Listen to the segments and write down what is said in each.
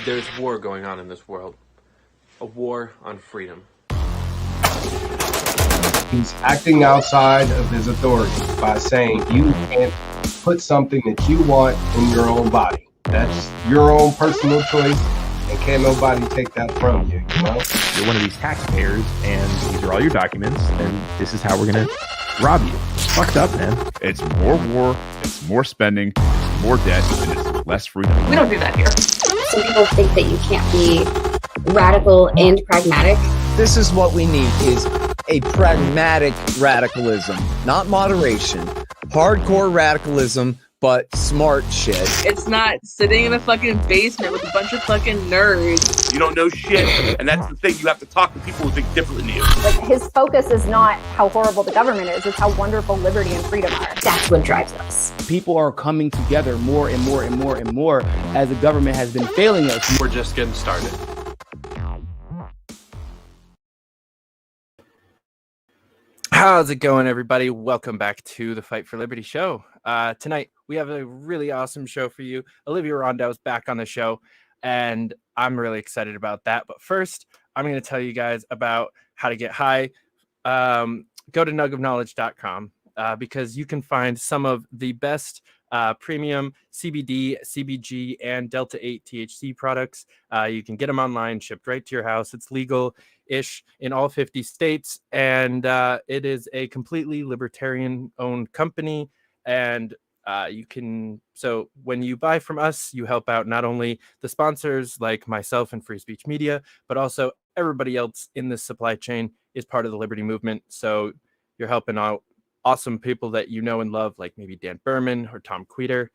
There's war going on in this world. A war on freedom. He's acting outside of his authority by saying you can't put something that you want in your own body. That's your own personal choice, and can't nobody take that from you, you know? You're one of these taxpayers, and these are all your documents, and this is how we're going to rob you. It's fucked up, man. It's more war, it's more spending, it's more debt, and it's less freedom. We don't do that here. Some people think that you can't be radical and pragmatic. This is what we need, is a pragmatic radicalism, not moderation. Hardcore radicalism, but smart shit. It's not sitting in a fucking basement with a bunch of fucking nerds. You don't know shit, and that's the thing. You have to talk to people who think differently than you. Like, his focus is not how horrible the government is, it's how wonderful liberty and freedom are. That's what drives us. People are coming together more and more and more and more as the government has been failing us. We're just getting started. How's it going, everybody? Welcome back to the Fight for Liberty show. Tonight, we have a really awesome show for you. Olivia Rondeau is back on the show, and I'm really excited about that. But first, I'm going to tell you guys about how to get high. Go to nuggofknowledge.com because you can find some of the best premium CBD, CBG, and Delta-8 THC products. You can get them online, shipped right to your house. It's legal-ish in all 50 states, and it is a completely libertarian-owned company. And so when you buy from us, you help out not only the sponsors like myself and Free Speech Media, but also everybody else in this supply chain is part of the Liberty movement. So you're helping out awesome people that you know and love, like maybe Dan Berman or Tom Queter.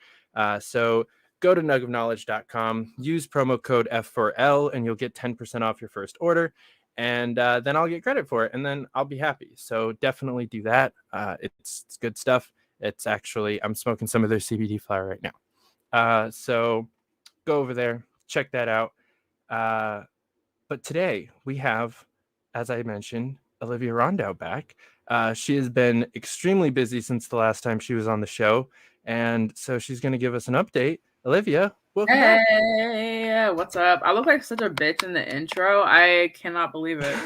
So go to nuggofknowledge.com, use promo code F4L, and you'll get 10% off your first order. And then I'll get credit for it, and then I'll be happy. So definitely do that. It's good stuff. It's actually, I'm smoking some of their CBD flower right now. So go over there, check that out. But today we have, as I mentioned, Olivia Rondeau back. She has been extremely busy since the last time she was on the show. And so she's going to give us an update. Olivia, welcome back. Hey, what's up? I look like such a bitch in the intro. I cannot believe it.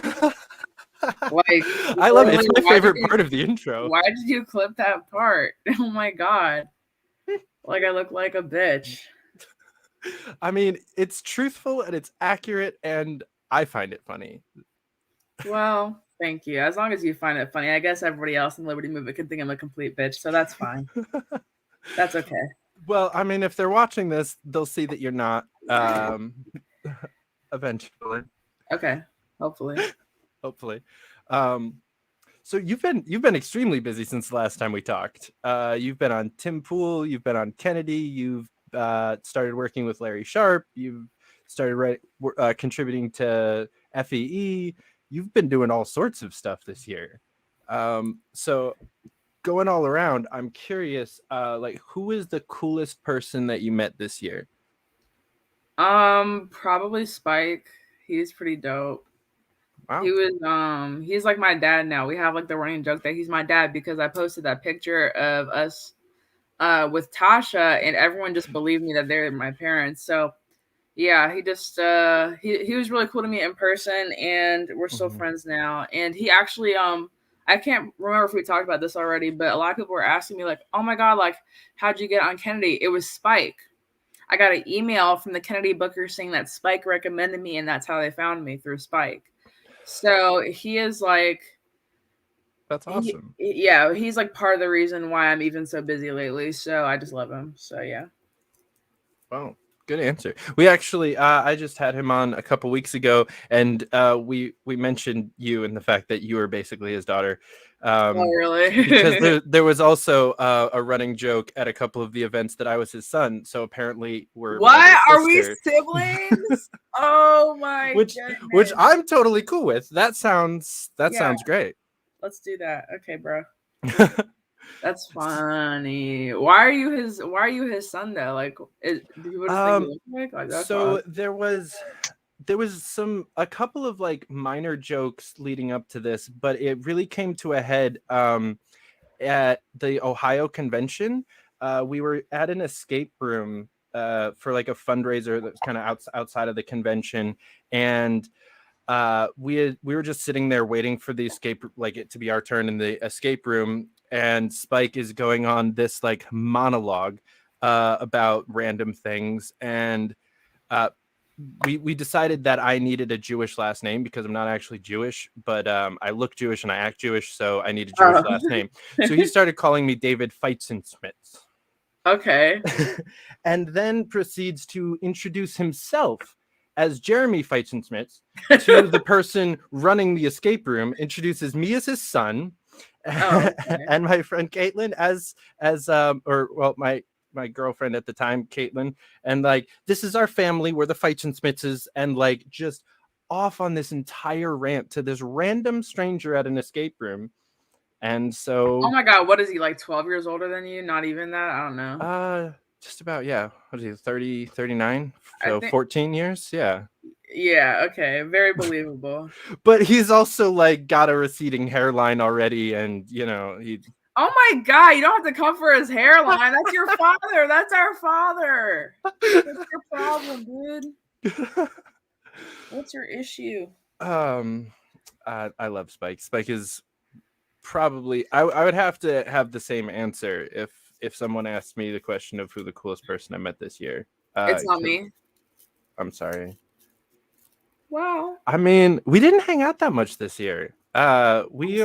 Like, I love it. It's my favorite part of the intro. Why did you clip that part? Oh my God. Like, I look like a bitch. I mean, it's truthful and it's accurate, and I find it funny. Well, thank you. As long as you find it funny. I guess everybody else in the Liberty movement can think I'm a complete bitch, so that's fine. That's okay. Well, I mean, if they're watching this, they'll see that you're not. Eventually. Okay. Hopefully. So you've been extremely busy since the last time we talked. You've been on Tim Pool. You've been on Kennedy. You've started working with Larry Sharpe. You've started contributing to FEE. You've been doing all sorts of stuff this year. So going all around, I'm curious, like, who is the coolest person that you met this year? Probably Spike. He's pretty dope. Wow. He's like my dad now. We have like the running joke that he's my dad because I posted that picture of us with Tasha, and everyone just believed me that they're my parents. So yeah, he just he was really cool to me in person, and we're still friends now. And he actually I can't remember if we talked about this already, but a lot of people were asking me like, oh my God, like, how'd you get on Kennedy? It was Spike. I got an email from the Kennedy bookers saying that Spike recommended me, and that's how they found me, through Spike. So he is like, that's awesome. He's like part of the reason why I'm even so busy lately. So I just love him. So yeah. Wow. Good answer. We actually, I just had him on a couple weeks ago, and we mentioned you and the fact that you were basically his daughter. Oh, really? Because there was also a running joke at a couple of the events that I was his son. So apparently we're are we siblings? Oh my goodness. Which I'm totally cool with. That sounds great. Let's do that. Okay, bro. That's funny. Why are you his son though? Like, do people just think like that's so awesome. there was a couple of like minor jokes leading up to this, but it really came to a head at the Ohio convention. We were at an escape room for like a fundraiser that's kind of outside of the convention, and we were just sitting there waiting for the escape, like it to be our turn in the escape room, and Spike is going on this like monologue about random things, and we decided that I needed a Jewish last name because I'm not actually Jewish, but I look Jewish and I act Jewish, so I need a Jewish last name. So he started calling me David Feitzenschmitz. Okay. And then proceeds to introduce himself as Jeremy Feitzenschmitz to the person running the escape room, introduces me as his son, and my friend Caitlin as my girlfriend at the time, Caitlin, and like, this is our family, we're the Feitzenschmitzes, and like just off on this entire rant to this random stranger at an escape room. And so, oh my God, what is he, like 12 years older than you? Not even that? I don't know. Just about, yeah. What is he, 30, 39? So 14 years? Yeah. Yeah, okay. Very believable. But he's also like got a receding hairline already, and you know, he. Oh my God, you don't have to come for his hairline. That's your father. That's our father. What's your problem, dude? What's your issue? I love Spike. Spike is probably, I would have to have the same answer if someone asked me the question of who the coolest person I met this year. It's not me. I'm sorry. Wow. I mean, we didn't hang out that much this year. We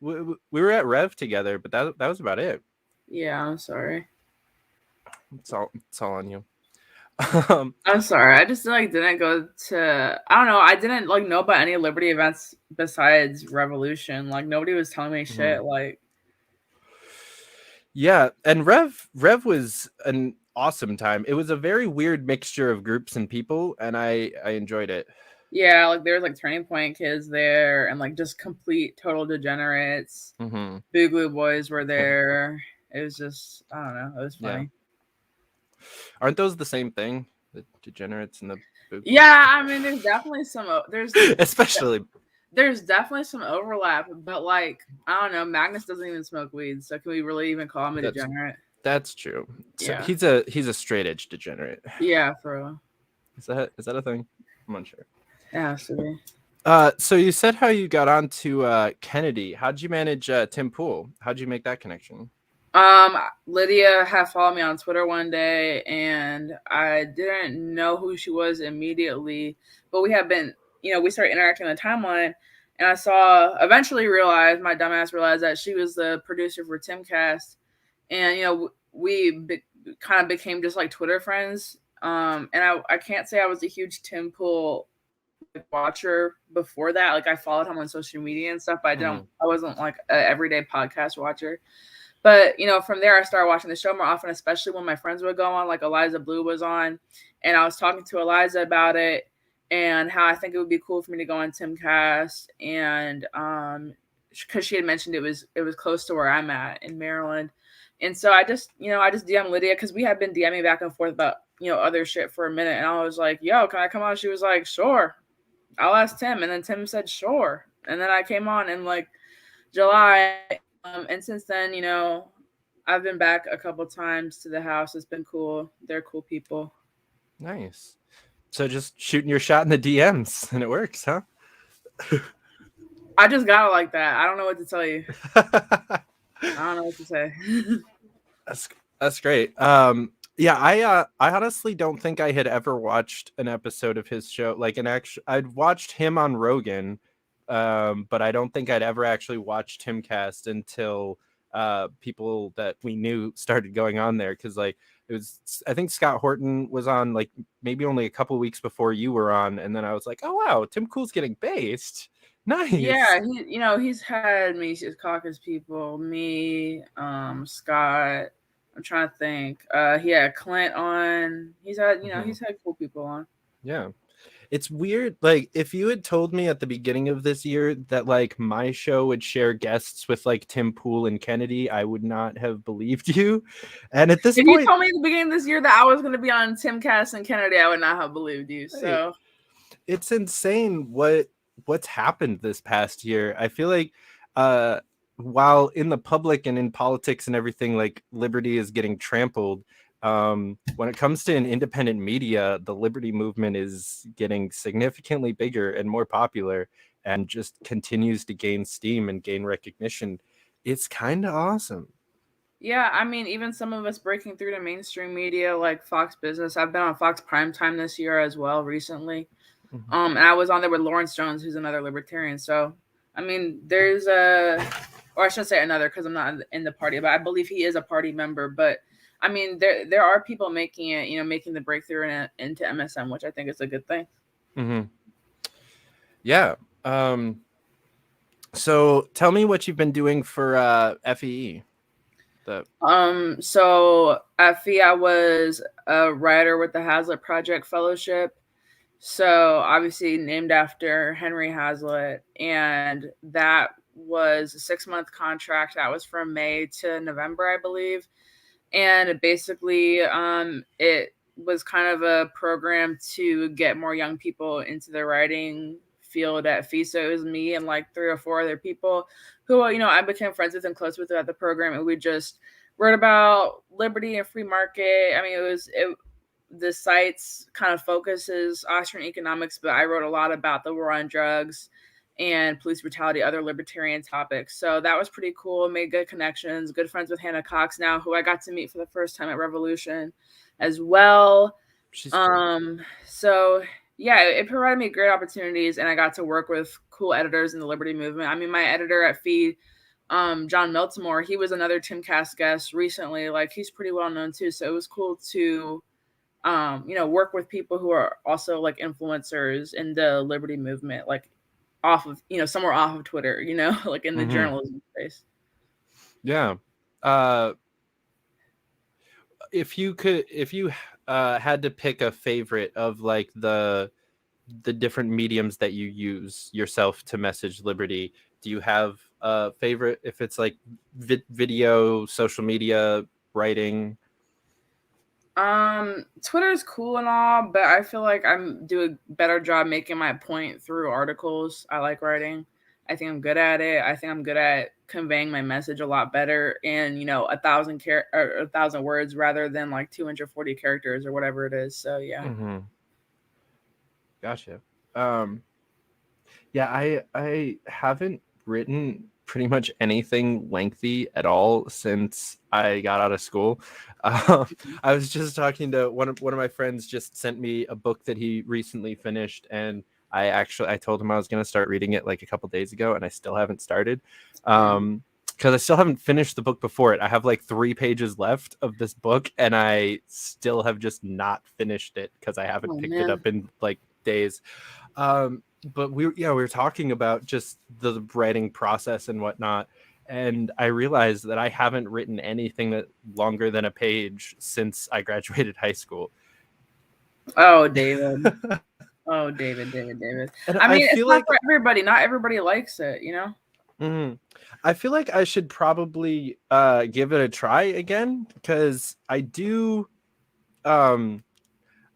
were at Rev together, but that was about it. Yeah, I'm sorry. It's all on you. I'm sorry. I just like didn't go to, I don't know. I didn't like know about any Liberty events besides Revolution. Like nobody was telling me shit. Like, yeah, and Rev was an awesome time. It was a very weird mixture of groups and people, and I enjoyed it. Yeah, like there was like Turning Point kids there, and like just complete total degenerates. Boogaloo Boys were there. It was just, I don't know. It was funny. Yeah. Aren't those the same thing? The degenerates and the Boogaloo? Yeah, I mean, there's definitely there's definitely some overlap, but like, I don't know. Magnus doesn't even smoke weed, so can we really even call him a degenerate? That's true. So yeah. He's a straight edge degenerate. Yeah, for real. Is that a thing? I'm unsure. It has to be. So you said how you got onto Kennedy. How'd you manage Tim Pool? How'd you make that connection? Lydia had followed me on Twitter one day, and I didn't know who she was immediately, but we had been, we started interacting on the timeline, and I eventually realized, my dumbass realized that she was the producer for Timcast, and, we kind of became just like Twitter friends. And I can't say I was a huge Tim Pool watcher before that. Like I followed him on social media and stuff, but I wasn't like an everyday podcast watcher. But from there I started watching the show more often, especially when my friends would go on, like Eliza Blue was on, and I was talking to Eliza about it and how I think it would be cool for me to go on Timcast, and because she had mentioned it was close to where I'm at in Maryland. And so I just DM'd Lydia, because we had been DMing back and forth about other shit for a minute, and I was like, yo, can I come on? She was like, sure, I'll ask Tim. And then Tim said sure, and then I came on in like July, and since then I've been back a couple times to the house. It's been cool. They're cool people. Nice. So just shooting your shot in the DMs and it works, huh? I just got it like that. I don't know what to tell you. I don't know what to say. That's great. Yeah, I honestly don't think I had ever watched an episode of his show. Like I'd watched him on Rogan, but I don't think I'd ever actually watched Timcast until people that we knew started going on there. Because like I think Scott Horton was on like maybe only a couple weeks before you were on, and then I was like, oh wow, Tim Cool's getting based. Nice. Yeah, he's had Mises Caucus people, me, Scott. I'm trying to think. He had Clint on. He's had, he's had cool people on. Yeah. It's weird. Like, if you had told me at the beginning of this year that like my show would share guests with like Tim Pool and Kennedy, I would not have believed you. And at this point, if you told me at the beginning of this year that I was going to be on Timcast and Kennedy, I would not have believed you. So it's insane what's happened this past year. I feel like while in the public and in politics and everything, like liberty is getting trampled, When it comes to an independent media, the liberty movement is getting significantly bigger and more popular, and just continues to gain steam and gain recognition. It's kind of awesome. Yeah, I mean, even some of us breaking through to mainstream media like Fox Business. I've been on Fox Primetime this year as well recently. And I was on there with Lawrence Jones, who's another libertarian. So, I mean, there's or I shouldn't say another because I'm not in the party, but I believe he is a party member. But I mean, there are people making it, making the breakthrough into MSM, which I think is a good thing. Mm-hmm. Yeah. So tell me what you've been doing for FEE. So at FEE, I was a writer with the Hazlitt Project Fellowship. So obviously named after Henry Hazlitt, and that was a 6-month contract. That was from May to November, I believe. And basically, it was kind of a program to get more young people into the writing field at FEE. So it was me and like 3 or 4 other people who, I became friends with and close with at the program. And we just wrote about liberty and free market. I mean, the site's kind of focuses Austrian economics, but I wrote a lot about the war on drugs and police brutality, other libertarian topics. So that was pretty cool. Made good connections, good friends with Hannah Cox now, who I got to meet for the first time at Revolution as well. She's cool. So yeah, it provided me great opportunities, and I got to work with cool editors in the liberty movement. I mean, my editor at FEE, John Meltimore, he was another Timcast guest recently. Like, he's pretty well known too. So it was cool to work with people who are also like influencers in the liberty movement, like off of, somewhere off of Twitter, like in the journalism space. Yeah. If you had to pick a favorite of like the different mediums that you use yourself to message liberty, do you have a favorite? If it's like video, social media, writing? Twitter is cool and all, but I feel like I'm do a better job making my point through articles. I like writing. I think I'm good at it. I think I'm good at conveying my message a lot better in 1,000 words rather than like 240 characters or whatever it is. So yeah. Gotcha. Yeah, I haven't written pretty much anything lengthy at all since I got out of school. I was just talking to one of my friends. Just sent me a book that he recently finished, and I told him I was going to start reading it like a couple days ago, and I still haven't started because I still haven't finished the book before it. I have like 3 pages left of this book, and I still have just not finished it because I haven't picked it up in like days. But we were talking about just the writing process and whatnot, and I realized that I haven't written anything that longer than a page since I graduated high school. Oh, David. Oh, David. I mean, it's not for everybody. Not everybody likes it, I feel like I should probably give it a try again, because I do. I mean,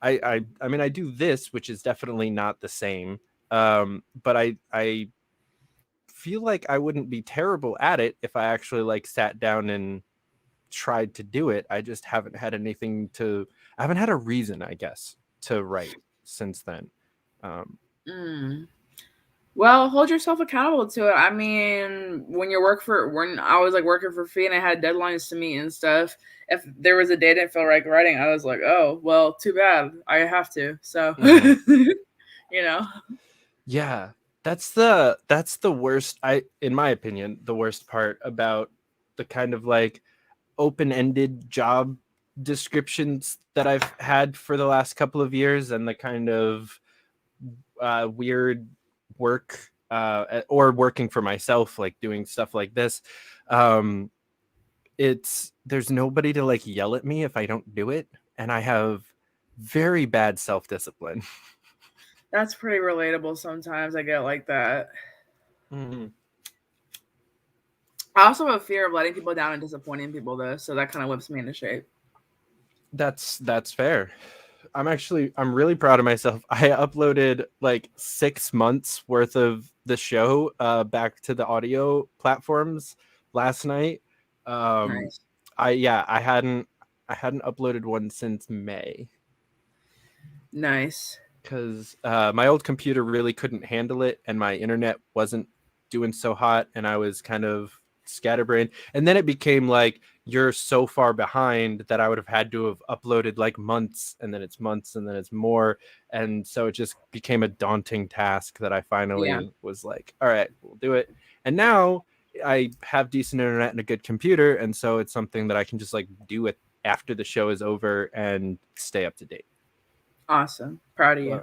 I do this, which is definitely not the same. But I feel like I wouldn't be terrible at it if I actually like sat down and tried to do it. I just haven't had I haven't had a reason, I guess, to write since then. Well, hold yourself accountable to it. I mean, when I was like working for FEE and I had deadlines to meet and stuff, if there was a day I didn't feel like writing, I was like, oh, well, too bad. I have to. So, Yeah, that's the worst, in my opinion, the worst part about the kind of like open-ended job descriptions that I've had for the last couple of years, and the kind of weird work or working for myself, like doing stuff like this. There's nobody to like yell at me if I don't do it, and I have very bad self-discipline. That's pretty relatable. Sometimes I get like that. I also have a fear of letting people down and disappointing people, though, so that kind of whips me into shape. That's fair. I'm really proud of myself. I uploaded like 6 months worth of the show back to the audio platforms last night. Nice. I I hadn't uploaded one since May. Nice. Because my old computer really couldn't handle it, and my internet wasn't doing so hot, and I was kind of scatterbrained. And then it became like you're so far behind that I would have had to have uploaded like months, and then it's months, and then it's more. And so it just became a daunting task that I finally was like, all right, we'll do it. And now I have decent internet and a good computer, and so it's something that I can just like do it after the show is over and stay up to date. Awesome. Proud of you.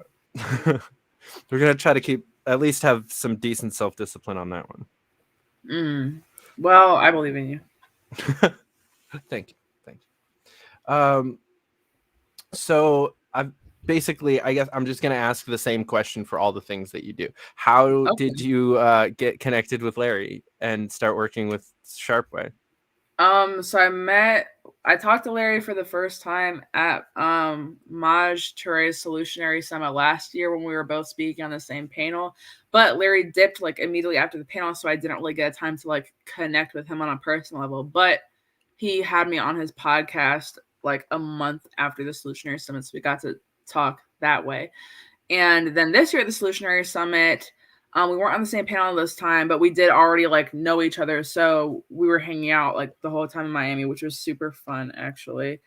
We're going to try to at least have some decent self-discipline on that one. Well, I believe in you. Thank you. So I guess I'm just going to ask the same question for all the things that you do. How did you get connected with Larry and start working with Sharpe Way? So I talked to Larry for the first time at Maj Touré's Solutionary Summit last year when we were both speaking on the same panel. But Larry dipped like immediately after the panel, so I didn't really get time to like connect with him on a personal level. But he had me on his podcast like a month after the Solutionary Summit, so we got to talk that way. And then this year at the Solutionary Summit, we weren't on the same panel this time, but we did already like know each other. So we were hanging out like the whole time in Miami, which was super fun, actually.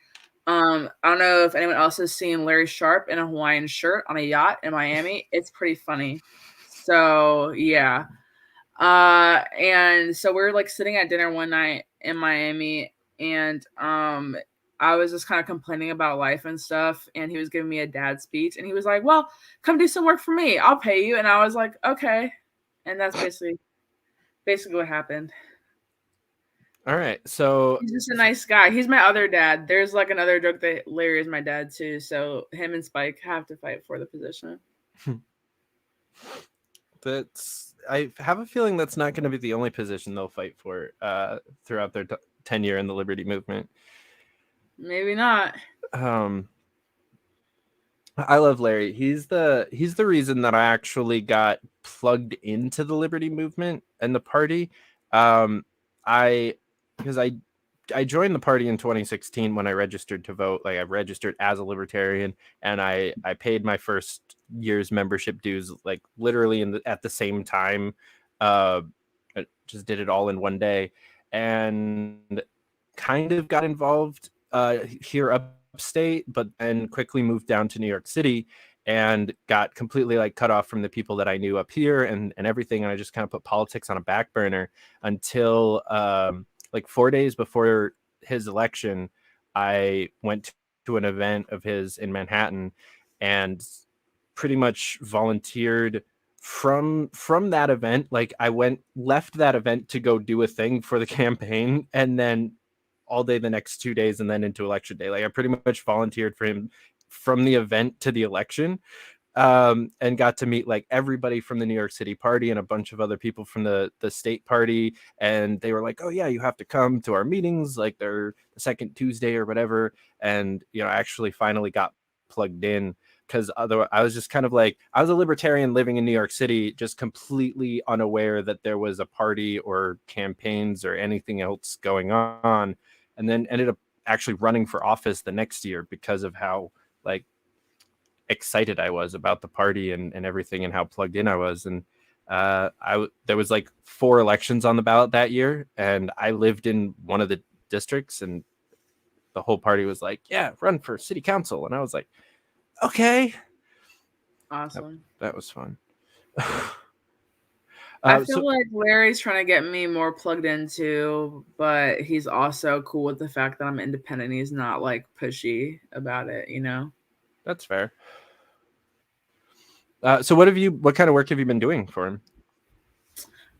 I don't know if anyone else has seen Larry Sharpe in a Hawaiian shirt on a yacht in Miami. It's pretty funny. So yeah. And so we were like sitting at dinner one night in Miami, and I was just kind of complaining about life and stuff, and he was giving me a dad speech, and he was like, well, come do some work for me. I'll pay you. And I was like, okay. And that's basically what happened. All right. So he's just a nice guy. He's my other dad. There's like another joke that Larry is my dad too. So him and Spike have to fight for the position. I have a feeling that's not going to be the only position they'll fight for throughout their tenure in the Liberty movement. Maybe not. I love Larry. He's the reason that I actually got plugged into the Liberty movement and the party. Because I joined the party in 2016 when I registered to vote. Like I registered as a libertarian, and I paid my first year's membership dues like literally at the same time. I just did it all in one day, and kind of got involved here upstate, but then quickly moved down to New York City and got completely like cut off from the people that I knew up here and everything. And I just kind of put politics on a back burner until like 4 days before his election. I went to an event of his in Manhattan and pretty much volunteered from that event. Like I left that event to go do a thing for the campaign, and then all day the next 2 days, and then into election day. Like I pretty much volunteered for him from the event to the election, and got to meet like everybody from the New York City party and a bunch of other people from the state party. And they were like, oh yeah, you have to come to our meetings, like they're the second Tuesday or whatever. And, I actually finally got plugged in, because otherwise I was just kind of like, I was a libertarian living in New York City, just completely unaware that there was a party or campaigns or anything else going on. And then ended up actually running for office the next year because of how like excited I was about the party and everything, and how plugged in I was. And there was like 4 elections on the ballot that year, and I lived in one of the districts, and the whole party was like, yeah, run for city council. And I was like, okay. Awesome. That was fun. I feel like Larry's trying to get me more plugged into, but he's also cool with the fact that I'm independent. He's not like pushy about it, That's fair. So what kind of work have you been doing for him?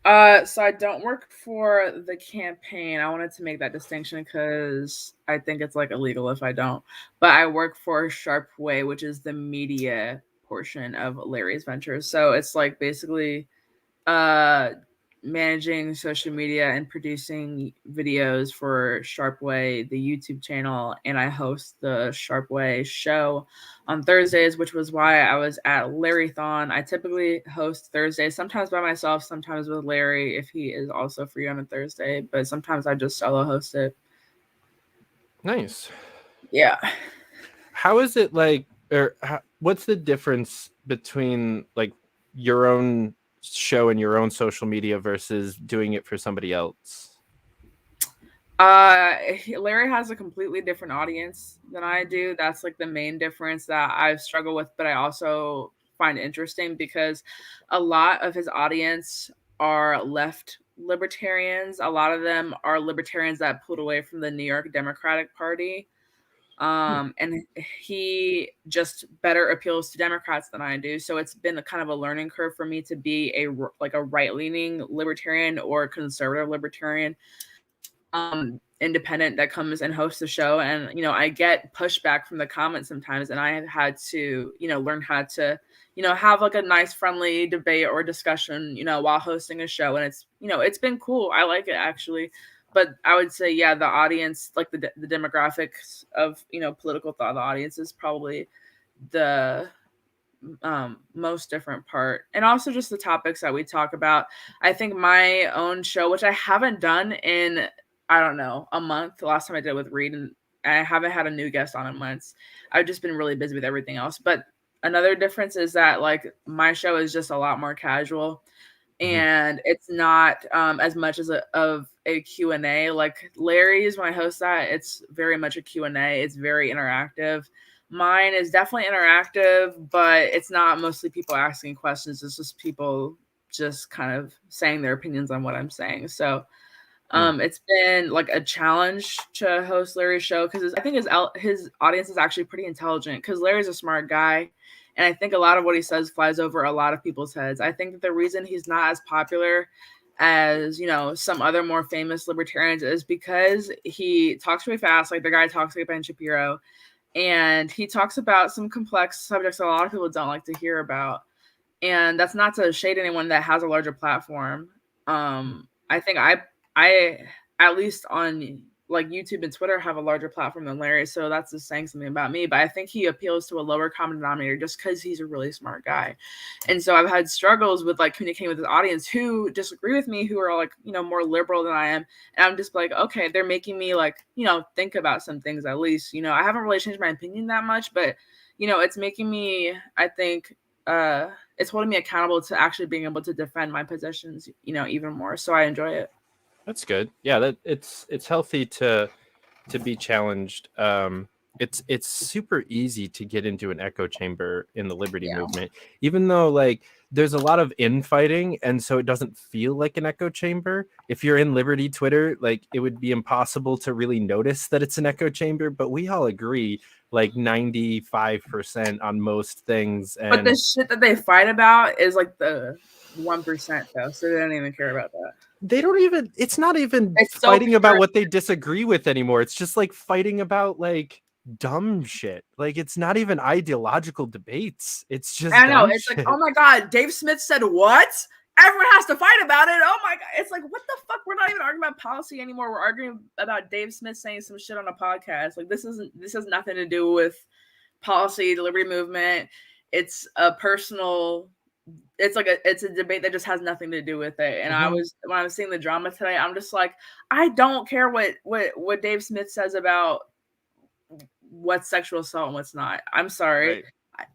So I don't work for the campaign. I wanted to make that distinction because I think it's like illegal if I don't. But I work for Sharpe Way, which is the media portion of Larry's ventures. So it's like basically managing social media and producing videos for Sharpe Way, the YouTube channel, and I host the Sharpe Way show on Thursdays, which was why I was at Larrython. I typically host Thursdays, sometimes by myself, sometimes with Larry if he is also free on a Thursday, but sometimes I just solo host it. Nice. Yeah. How is it like, or what's the difference between like your own show and your own social media versus doing it for somebody else? Larry has a completely different audience than I do. That's like the main difference that I've struggled with, but I also find interesting because a lot of his audience are left libertarians. A lot of them are libertarians that pulled away from the New York Democratic Party. And he just better appeals to Democrats than I do. So it's been a kind of a learning curve for me to be a right-leaning libertarian or conservative libertarian independent that comes and hosts the show. And I get pushback from the comments sometimes, and I have had to learn how to have like a nice friendly debate or discussion while hosting a show. And it's been cool. I like it actually. But I would say, yeah, the audience, like the demographics of political thought, the audience is probably the most different part. And also just the topics that we talk about. I think my own show, which I haven't done in, I don't know, a month. The last time I did it with Reed, and I haven't had a new guest on in months. I've just been really busy with everything else. But another difference is that like my show is just a lot more casual, and it's not as much as of a Q&A. Like Larry's, when I host that, it's very much a Q&A. It's very interactive. Mine is definitely interactive, but it's not mostly people asking questions. It's just people just kind of saying their opinions on what I'm saying. So it's been like a challenge to host Larry's show because I think his audience is actually pretty intelligent because Larry's a smart guy. And I think a lot of what he says flies over a lot of people's heads. I think that the reason he's not as popular as, some other more famous libertarians is because he talks really fast. Like the guy talks like Ben Shapiro. And he talks about some complex subjects that a lot of people don't like to hear about. And that's not to shade anyone that has a larger platform. I think I at least on like YouTube and Twitter have a larger platform than Larry, so that's just saying something about me. But I think he appeals to a lower common denominator just because he's a really smart guy. And so I've had struggles with like communicating with his audience who disagree with me, who are like more liberal than I am, and I'm just like, okay, they're making me like think about some things at least. I haven't really changed my opinion that much, but it's making me, I think, it's holding me accountable to actually being able to defend my positions even more. So I enjoy it. That's good. Yeah, that it's healthy to be challenged. It's super easy to get into an echo chamber in the liberty movement, even though like there's a lot of infighting, and so it doesn't feel like an echo chamber. If you're in Liberty Twitter, like it would be impossible to really notice that it's an echo chamber, but we all agree like 95% on most things. But the shit that they fight about is like the 1% though, so they don't even care about that. They don't even, it's not even fighting about what they disagree with anymore. It's just like fighting about like dumb shit. Like it's not even ideological debates. It's just I know. It's shit. Like, oh my God, Dave Smith said what? Everyone has to fight about it. Oh my God. It's like, what the fuck? We're not even arguing about policy anymore. We're arguing about Dave Smith saying some shit on a podcast. Like this has nothing to do with policy, the liberty movement. It's a personal, it's a debate that just has nothing to do with it. And when I was seeing the drama today, I'm just like, I don't care what Dave Smith says about what's sexual assault and what's not. I'm sorry. Right.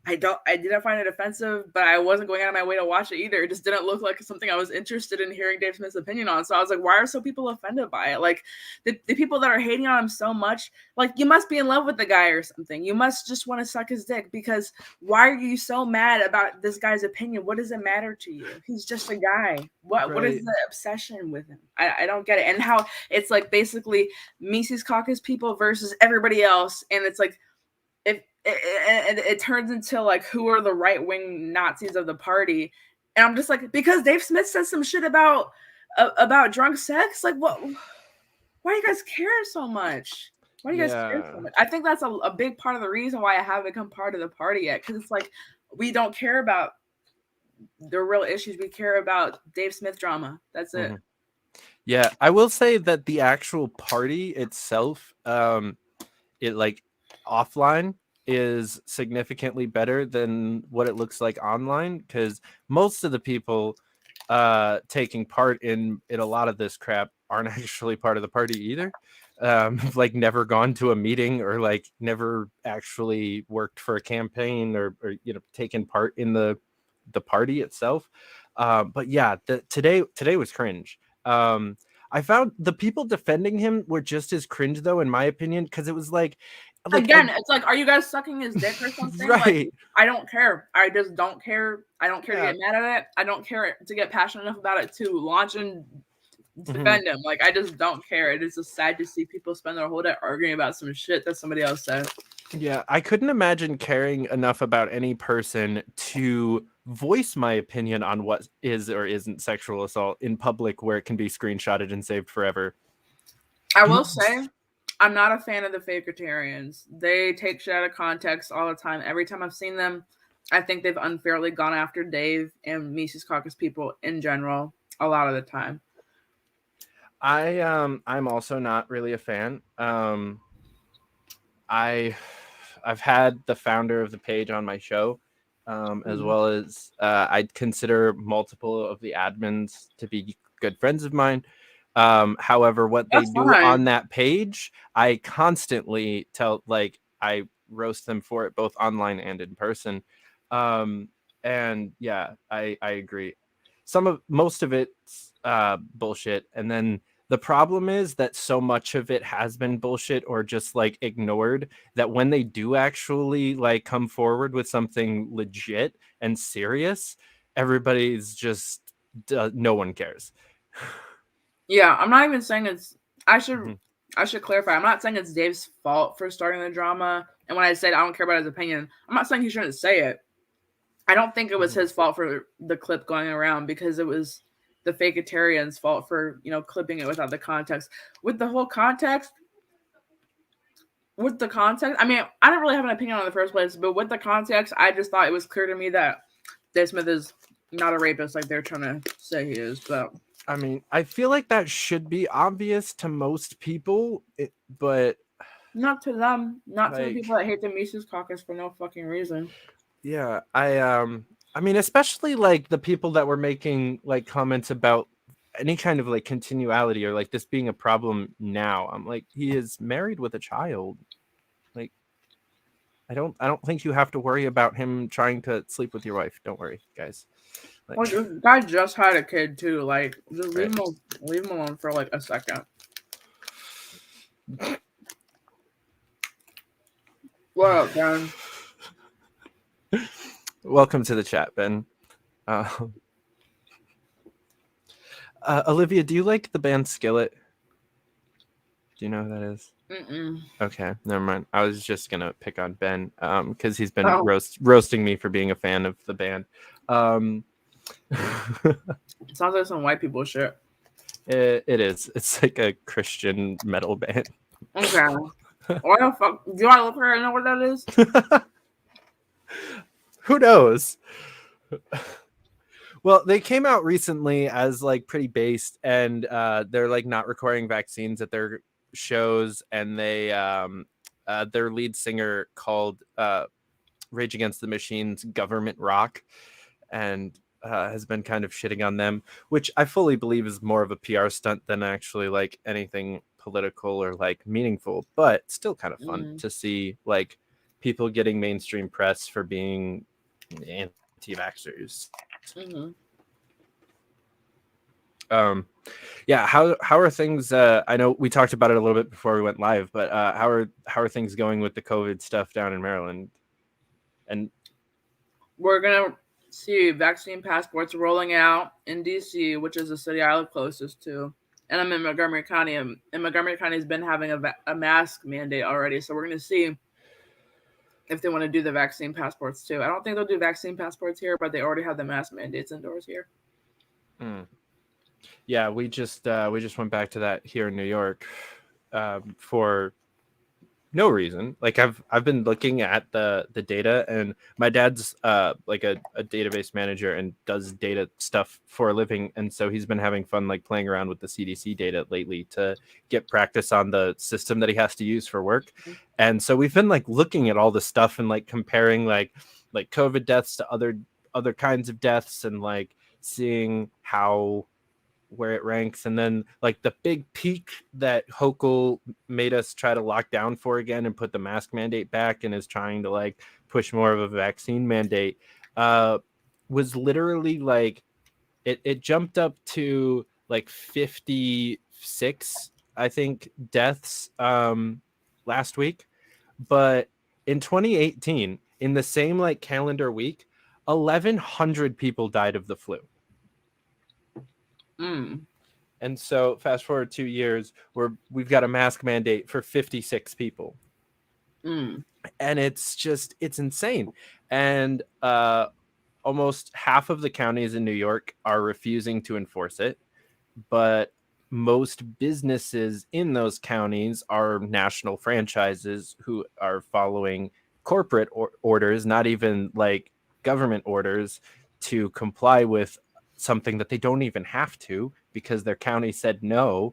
I didn't find it offensive, but I wasn't going out of my way to watch it either. It just didn't look like something I was interested in hearing Dave Smith's opinion on. So I was like, why are so people offended by it? Like the people that are hating on him so much, like you must be in love with the guy or something. You must just want to suck his dick because why are you so mad about this guy's opinion? What does it matter to you? He's just a guy. What is the obsession with him? I don't get it. And how it's like basically Mises Caucus people versus everybody else. And it's like, it turns into like who are the right-wing Nazis of the party, and I'm just like, because Dave Smith says some shit about drunk sex, like what? Why do you guys care so much? Why do you guys care so much? I think that's a big part of the reason why I haven't become part of the party yet, because it's like we don't care about the real issues. We care about Dave Smith drama. That's it. Yeah, I will say that the actual party itself, it like offline is significantly better than what it looks like online, because most of the people taking part in a lot of this crap aren't actually part of the party either. Like never gone to a meeting or like never actually worked for a campaign or taken part in the party itself. But yeah, today was cringe. I found the people defending him were just as cringe though, in my opinion, because it was like again, it's like, are you guys sucking his dick or something? Right. Like, I don't care. I just don't care. I don't care to Yeah. get mad at it. I don't care to get passionate enough about it to launch and defend him. Like, I just don't care. It is just sad to see people spend their whole day arguing about some shit that somebody else said. Yeah, I couldn't imagine caring enough about any person to voice my opinion on what is or isn't sexual assault in public where it can be screenshotted and saved forever. I will say, I'm not a fan of the Faketarians. They take shit out of context all the time. Every time I've seen them, I think they've unfairly gone after Dave and Mises Caucus people in general a lot of the time. I'm also not really a fan. I've had the founder of the page on my show, as well as I'd consider multiple of the admins to be good friends of mine. However, what they do on that page, I constantly I roast them for it both online and in person. And yeah, I agree. Most of it's bullshit, and then the problem is that so much of it has been bullshit or just like ignored that when they do actually like come forward with something legit and serious, everybody's just no one cares. Yeah, I'm not even saying it's. I should clarify. I'm not saying it's Dave's fault for starting the drama. And when I said I don't care about his opinion, I'm not saying he shouldn't say it. I don't think it was his fault for the clip going around because it was the Faketarians' fault for clipping it without the context. With the whole context, I mean, I don't really have an opinion on the first place, but with the context, I just thought it was clear to me that Dave Smith is not a rapist like they're trying to say he is. But I mean, I feel like that should be obvious to most people, but not to them. Not to the people that hate the Mises Caucus for no fucking reason. Yeah, I mean, especially like the people that were making like comments about any kind of like continuality or like this being a problem now. I'm like, he is married with a child. Like, I don't think you have to worry about him trying to sleep with your wife. Don't worry, guys. Like, well, this guy just had a kid too. Like, just leave him alone for like a second. What up, Dan? Welcome to the chat, Ben. Olivia, do you like the band Skillet? Do you know who that is? Mm-mm. Okay, never mind. I was just gonna pick on Ben because he's been roasting me for being a fan of the band. It sounds like some white people shit. It is. It's like a Christian metal band. Okay. What the fuck? Do I look here and know what that is? Who knows? Well, they came out recently as like pretty based, and they're like not requiring vaccines at their shows, and they their lead singer called Rage Against the Machine's Government Rock, and has been kind of shitting on them, which I fully believe is more of a PR stunt than actually like anything political or like meaningful, but still kind of fun to see like people getting mainstream press for being anti-vaxxers. Yeah, how are things? I know we talked about it a little bit before we went live, but how are things going with the COVID stuff down in Maryland? And we're gonna see vaccine passports rolling out in DC, which is the city I live closest to, and I'm in Montgomery County, and Montgomery County has been having a mask mandate already, so we're gonna see if they want to do the vaccine passports too. I don't think they'll do vaccine passports here, but they already have the mask mandates indoors here. Yeah, we just went back to that here in New York for no reason. Like I've been looking at the data, and my dad's like a database manager and does data stuff for a living, and so he's been having fun like playing around with the CDC data lately to get practice on the system that he has to use for work. And so we've been like looking at all this stuff and like comparing like COVID deaths to other kinds of deaths, and like seeing where it ranks, and then like the big peak that Hochul made us try to lock down for again and put the mask mandate back and is trying to like push more of a vaccine mandate was literally like it jumped up to like 56, I think, deaths last week. But in 2018, in the same like calendar week, 1,100 people died of the flu. And so fast forward 2 years, we've got a mask mandate for 56 people. And it's insane. And almost half of the counties in New York are refusing to enforce it, but most businesses in those counties are national franchises who are following corporate orders, not even like government orders, to comply with something that they don't even have to because their county said no.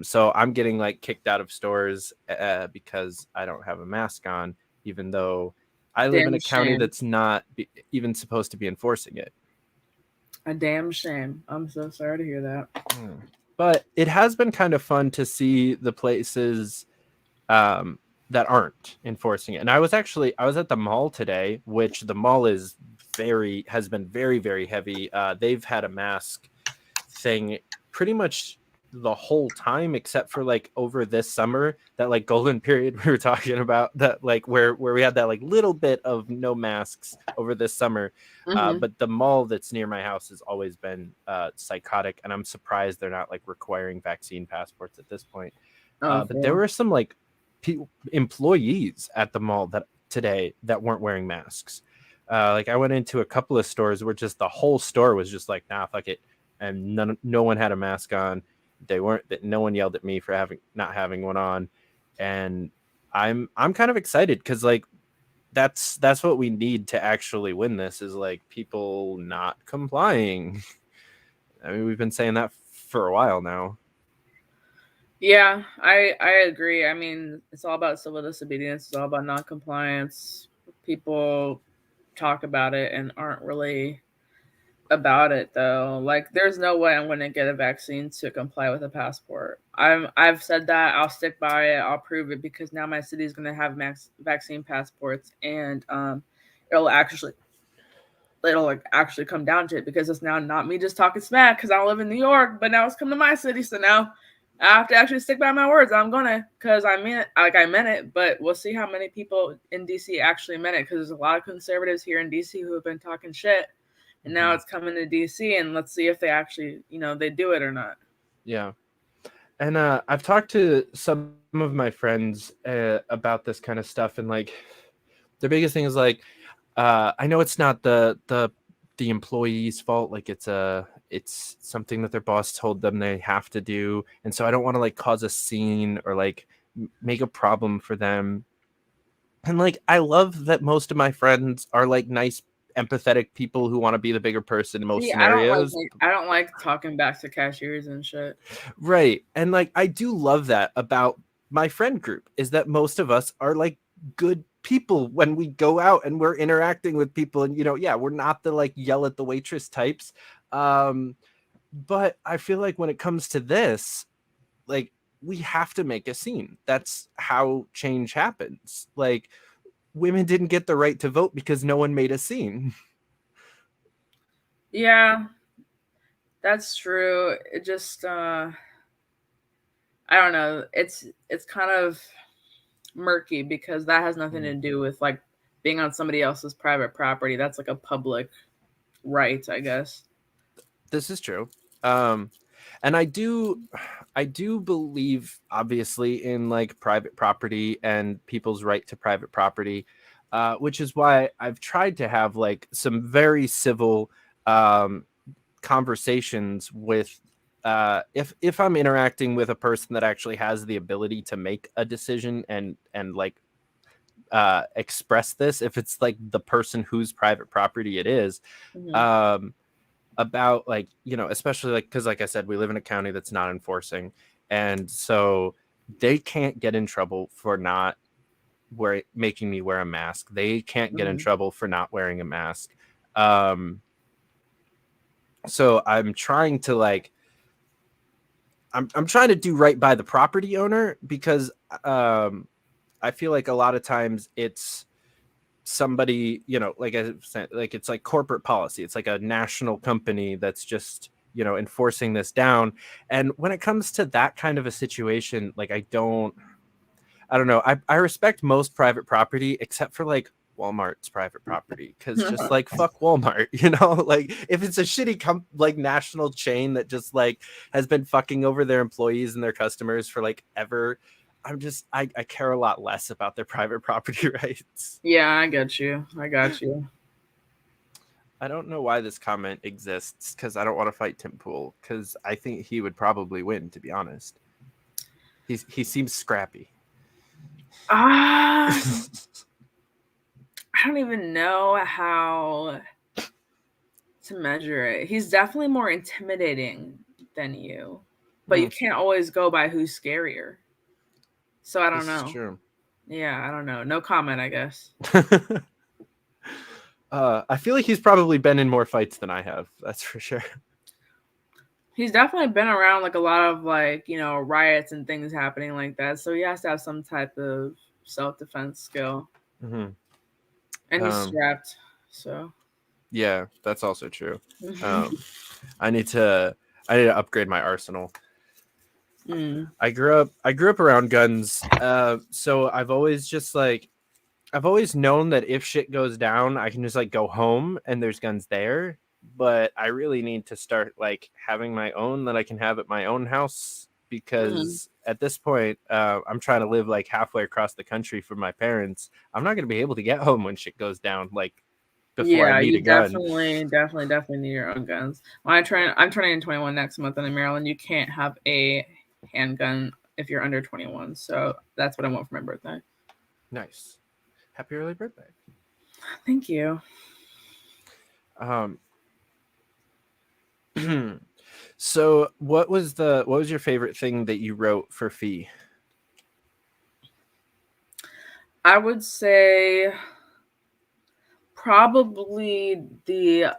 So I'm getting like kicked out of stores because I don't have a mask on, even though I live in a county that's not even supposed to be enforcing it. A damn shame. I'm so sorry to hear that. But it has been kind of fun to see the places that aren't enforcing it. And I was at the mall today, which the mall has been very, very heavy. They've had a mask thing pretty much the whole time, except for like over this summer, that like golden period we were talking about, that like where we had that like little bit of no masks over this summer. But the mall that's near my house has always been psychotic, and I'm surprised they're not like requiring vaccine passports at this point. But there were some like employees at the mall today that weren't wearing masks. Like I went into a couple of stores where just the whole store was just like, nah, fuck it, and no one had a mask on. No one yelled at me for not having one on, and I'm kind of excited because like that's what we need to actually win this, is like people not complying. I mean, we've been saying that for a while now. Yeah, I agree. I mean, it's all about civil disobedience. It's all about non-compliance. People talk about it and aren't really about it though. Like there's no way I'm going to get a vaccine to comply with a passport. I've said that. I'll stick by it. I'll prove it, because now my city is going to have vaccine passports, and it'll actually come down to it, because it's now not me just talking smack because I live in New York, but now it's come to my city, so now I have to actually stick by my words. I'm gonna, because I mean it, like I meant it, but we'll see how many people in DC actually meant it, because there's a lot of conservatives here in DC who have been talking shit. And now it's coming to DC, and let's see if they actually, they do it or not. Yeah. And I've talked to some of my friends about this kind of stuff, and like the biggest thing is like, I know it's not the employee's fault. Like it's something that their boss told them they have to do. And so I don't want to like cause a scene or like make a problem for them. And like, I love that most of my friends are like nice, empathetic people who want to be the bigger person in most scenarios. I don't like talking back to cashiers and shit. Right. And like, I do love that about my friend group, is that most of us are like good people when we go out and we're interacting with people, and we're not the like yell at the waitress types. But I feel like when it comes to this, like, we have to make a scene. That's how change happens. Like, women didn't get the right to vote because no one made a scene. Yeah, that's true. It just, I don't know. It's kind of murky, because that has nothing to do with like being on somebody else's private property. That's like a public right, I guess. This is true. And I do believe, obviously, in like private property and people's right to private property, which is why I've tried to have like some very civil conversations with if I'm interacting with a person that actually has the ability to make a decision and like express this, if it's like the person whose private property it is. About like, especially like, because like I said, we live in a county that's not enforcing, and so they can't get in trouble for not making me wear a mask. They can't get in trouble for not wearing a mask. So I'm trying to like, I'm trying to do right by the property owner, because I feel like a lot of times it's somebody, like I said, like it's like corporate policy. It's like a national company that's just, enforcing this down. And when it comes to that kind of a situation, like I don't know. I respect most private property except for like Walmart's private property, because just like fuck Walmart, like if it's a shitty like national chain that just like has been fucking over their employees and their customers for like ever, I care a lot less about their private property rights. Yeah, I got you. I don't know why this comment exists, because I don't want to fight Tim Pool, because I think he would probably win, to be honest. He seems scrappy. I don't even know how to measure it. He's definitely more intimidating than you, but you can't always go by who's scarier. So I don't know. True. Yeah, I don't know. No comment, I guess. I feel like he's probably been in more fights than I have. That's for sure. He's definitely been around like a lot of like, riots and things happening like that. So he has to have some type of self-defense skill. Mm-hmm. And he's strapped. So yeah, that's also true. I need to upgrade my arsenal. I grew up around guns. So I've always known that if shit goes down, I can just like go home and there's guns there. But I really need to start like having my own that I can have at my own house, because at this point, I'm trying to live like halfway across the country from my parents. I'm not going to be able to get home when shit goes down, like before I need a gun. Definitely need your own guns. I'm turning 21 next month, and in Maryland, you can't have a handgun if you're under 21. So that's what I want for my birthday. Nice. Happy early birthday. Thank you. So what was your favorite thing that you wrote for Fie? I would say probably the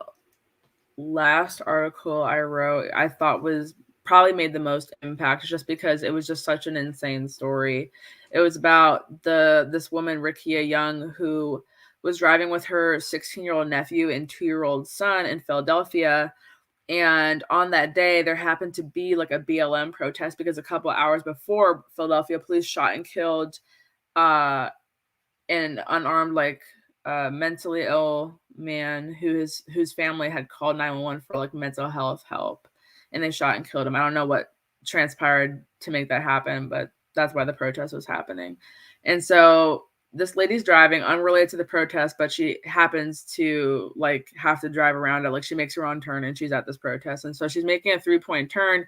last article I wrote, I thought was probably made the most impact, just because it was just such an insane story. It was about this woman, Rikia Young, who was driving with her 16-year-old nephew and 2-year-old son in Philadelphia. And on that day, there happened to be like a BLM protest, because a couple hours before, Philadelphia police shot and killed an unarmed, like mentally ill man whose family had called 911 for like mental health help, and they shot and killed him. I don't know what transpired to make that happen, but that's why the protest was happening. And so this lady's driving, unrelated to the protest, but she happens to like have to drive around it. Like she makes her own turn and she's at this protest. And so she's making a 3-point turn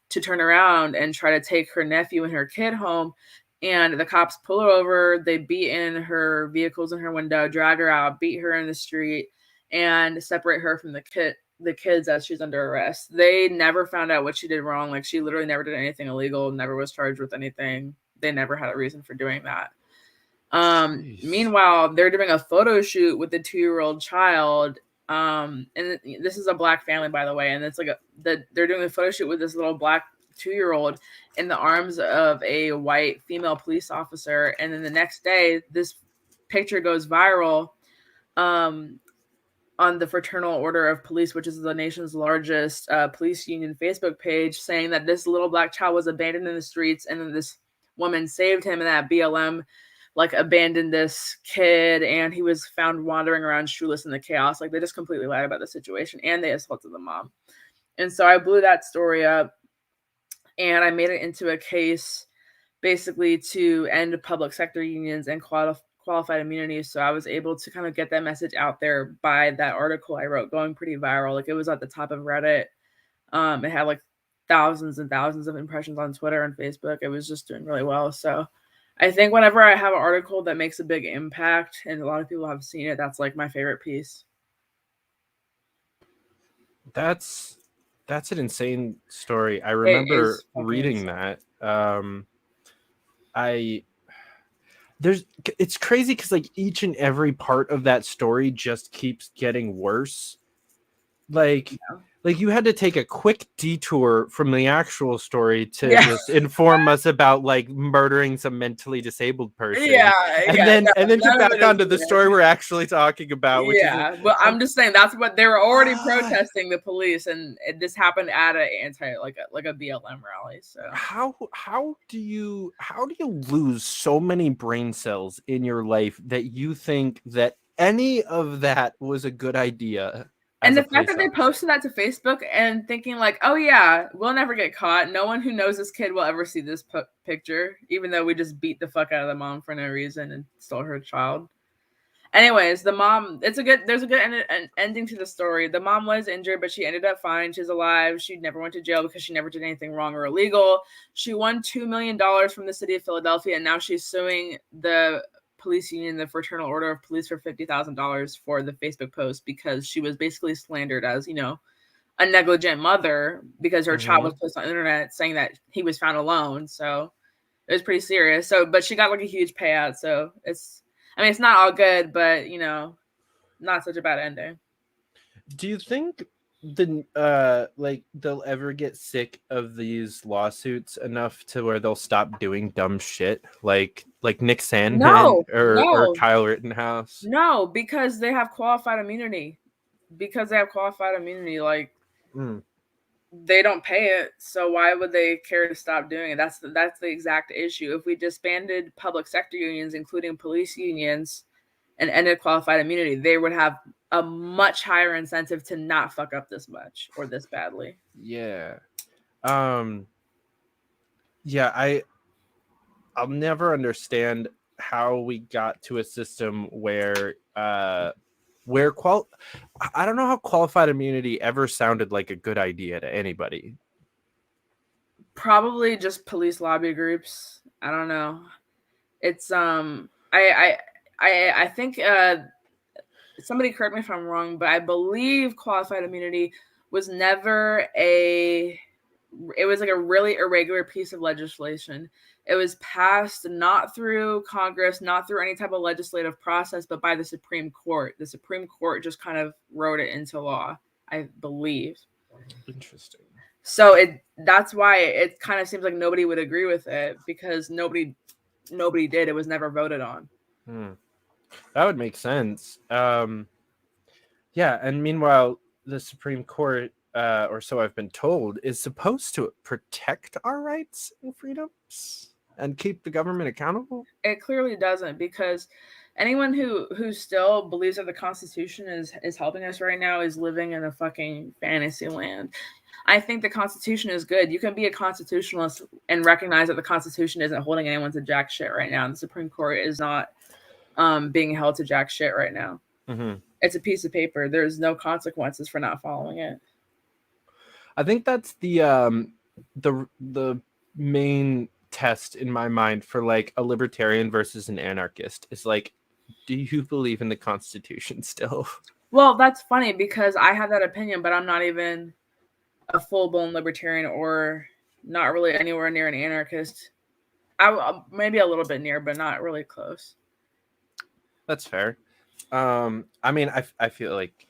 to turn around and try to take her nephew and her kid home. And the cops pull her over. They beat in her vehicles in her window, drag her out, beat her in the street, and separate her from the kids as she's under arrest. They never found out what she did wrong. Like she literally never did anything illegal, never was charged with anything. They never had a reason for doing that. Meanwhile, they're doing a photo shoot with the 2-year-old child. And this is a Black family, by the way. And it's like they're doing a photo shoot with this little Black 2-year-old in the arms of a white female police officer. And then the next day, this picture goes viral on the Fraternal Order of Police, which is the nation's largest police union Facebook page, saying that this little Black child was abandoned in the streets, and then this woman saved him, and that BLM like abandoned this kid, and he was found wandering around shoeless in the chaos. Like they just completely lied about the situation, and they assaulted the mom. And so I blew that story up, and I made it into a case basically to end public sector unions and qualified immunity. So I was able to kind of get that message out there by that article I wrote going pretty viral. Like it was at the top of Reddit. It had like thousands and thousands of impressions on Twitter and Facebook. It was just doing really well. So I think whenever I have an article that makes a big impact and a lot of people have seen it, that's like my favorite piece. That's an insane story. I remember reading that. It's crazy because like each and every part of that story just keeps getting worse. Like like you had to take a quick detour from the actual story to Yeah. just inform us about like murdering some mentally disabled person. Yeah, and yeah, then no, get none of back it is onto the weird. story we're actually talking about, which is but I'm just saying that's what they were already protesting the police, and this happened at a like a BLM rally. So how do you lose so many brain cells in your life that you think that any of that was a good idea? And the fact that they posted that to Facebook and thinking like, oh yeah, we'll never get caught. No one who knows this kid will ever see this picture, even though we just beat the fuck out of the mom for no reason and stole her child. Anyways, the mom, there's a good ending to the story. The mom was injured, but she ended up fine. She's alive. She never went to jail because she never did anything wrong or illegal. She won $2 million from the city of Philadelphia, and now she's suing the police union, the Fraternal Order of Police, for $50,000 for the Facebook post because she was basically slandered as, a negligent mother because her child was posted on the internet saying that he was found alone. So it was pretty serious. So, but she got like a huge payout. So it's not all good, but not such a bad ending. Do you think they'll ever get sick of these lawsuits enough to where they'll stop doing dumb shit like Nick Sandman or Kyle Rittenhouse? No, because they have qualified immunity. Like they don't pay it, so why would they care to stop doing it? That's the exact issue. If we disbanded public sector unions, including police unions, and ended qualified immunity, they would have a much higher incentive to not fuck up this much or this badly. Yeah. I'll never understand how we got to a system where I don't know how qualified immunity ever sounded like a good idea to anybody. Probably just police lobby groups. I don't know. It's I think somebody correct me if I'm wrong, but I believe qualified immunity was never it was like a really irregular piece of legislation. It was passed not through Congress, not through any type of legislative process, but by the Supreme Court. The Supreme Court just kind of wrote it into law, I believe. Interesting. So that's why it kind of seems like nobody would agree with it, because nobody did. It was never voted on. That would make sense. Yeah, and meanwhile, the Supreme Court, or so I've been told, is supposed to protect our rights and freedoms and keep the government accountable. It clearly doesn't, because anyone who still believes that the Constitution is helping us right now is living in a fucking fantasy land. I think the Constitution is good. You can be a constitutionalist and recognize that the Constitution isn't holding anyone to jack shit right now. The Supreme Court is not being held to jack shit right now. It's a piece of paper. There's no consequences for not following it. I think that's the main test in my mind for like a libertarian versus an anarchist is like, do you believe in the Constitution still? Well, that's funny because I have that opinion, but I'm not even a full-blown libertarian or not really anywhere near an anarchist. I maybe a little bit near, but not really close. That's fair. I mean, I feel like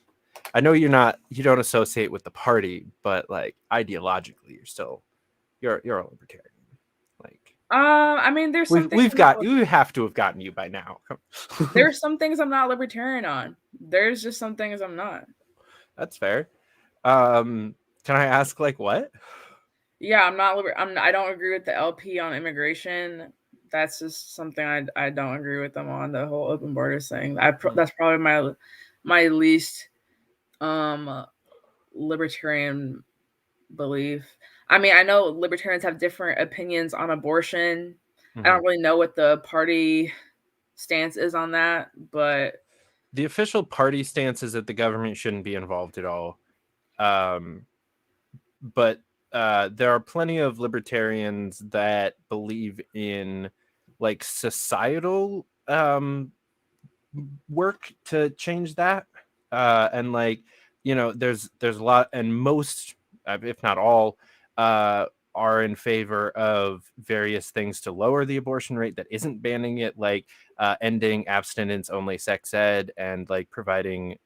I know you don't associate with the party, but like ideologically, you're a libertarian. Like, I mean, there's some things you have to have gotten you by now. There's some things I'm not libertarian on. There's just some things I'm not. That's fair. Can I ask like what? Yeah, I'm not. I don't agree with the LP on immigration. That's just something I don't agree with them on, the whole open borders thing. That's probably my least libertarian belief. I mean, I know libertarians have different opinions on abortion. I don't really know what the party stance is on that, but the official party stance is that the government shouldn't be involved at all. But there are plenty of libertarians that believe in like societal work to change that. And like, there's a lot, and most, if not all, are in favor of various things to lower the abortion rate that isn't banning it, like ending abstinence only sex ed and like providing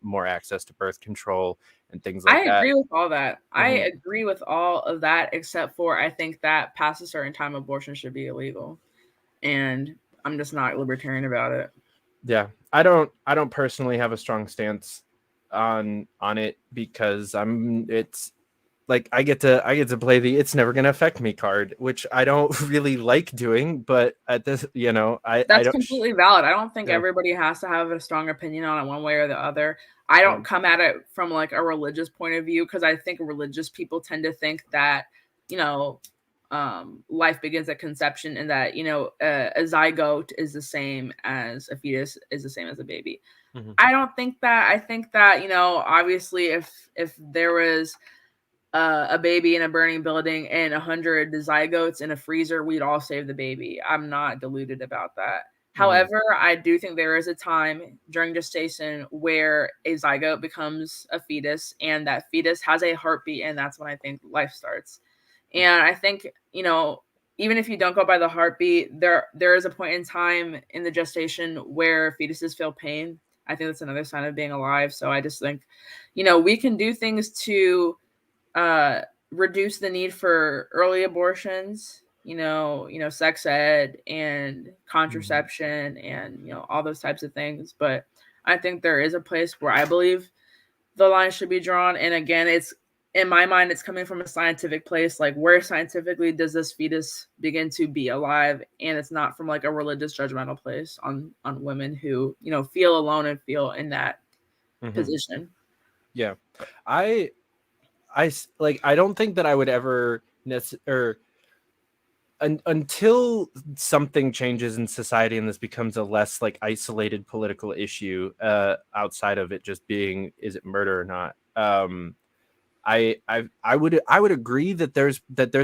more access to birth control and things like that. I agree with all that. I Mhm. agree with all of that, except for I think that past a certain time, abortion should be illegal, and I'm just not libertarian about it. Yeah, I don't personally have a strong stance on it because it's like I get to play the "it's never going to affect me" card, which I don't really like doing, but at this, I That's don't. completely valid. I don't think Yeah. everybody has to have a strong opinion on it one way or the other. I don't come at it from like a religious point of view, because I think religious people tend to think that, life begins at conception, and that, a zygote is the same as a fetus, is the same as a baby. Mhm. I don't think that. I think that, obviously if there was a baby in a burning building and 100 zygotes in a freezer, we'd all save the baby. I'm not deluded about that. However, I do think there is a time during gestation where a zygote becomes a fetus, and that fetus has a heartbeat, and that's when I think life starts. And I think, even if you don't go by the heartbeat, there is a point in time in the gestation where fetuses feel pain. I think that's another sign of being alive. So I just think, we can do things to reduce the need for early abortions, sex ed and contraception and, all those types of things. But I think there is a place where I believe the line should be drawn. And again, it's, in my mind, it's coming from a scientific place. Like, where scientifically does this fetus begin to be alive? And it's not from like a religious judgmental place on women who, feel alone and feel in that position. Yeah. I don't think that I would ever until something changes in society and this becomes a less like isolated political issue outside of it just being, is it murder or not? I would agree that there's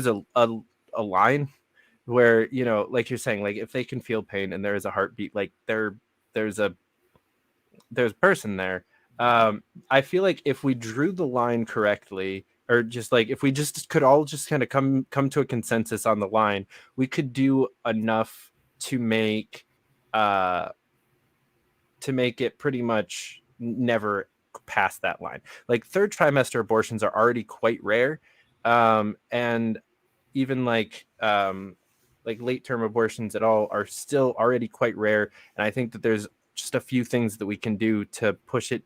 a line where, like you're saying, like if they can feel pain and there is a heartbeat, like there's a person there. I feel like if we drew the line correctly, or just like if we just could all just kind of come to a consensus on the line, we could do enough to make it pretty much never past that line. Like third trimester abortions are already quite rare, and even like late term abortions at all are still already quite rare. And I think that there's just a few things that we can do to push it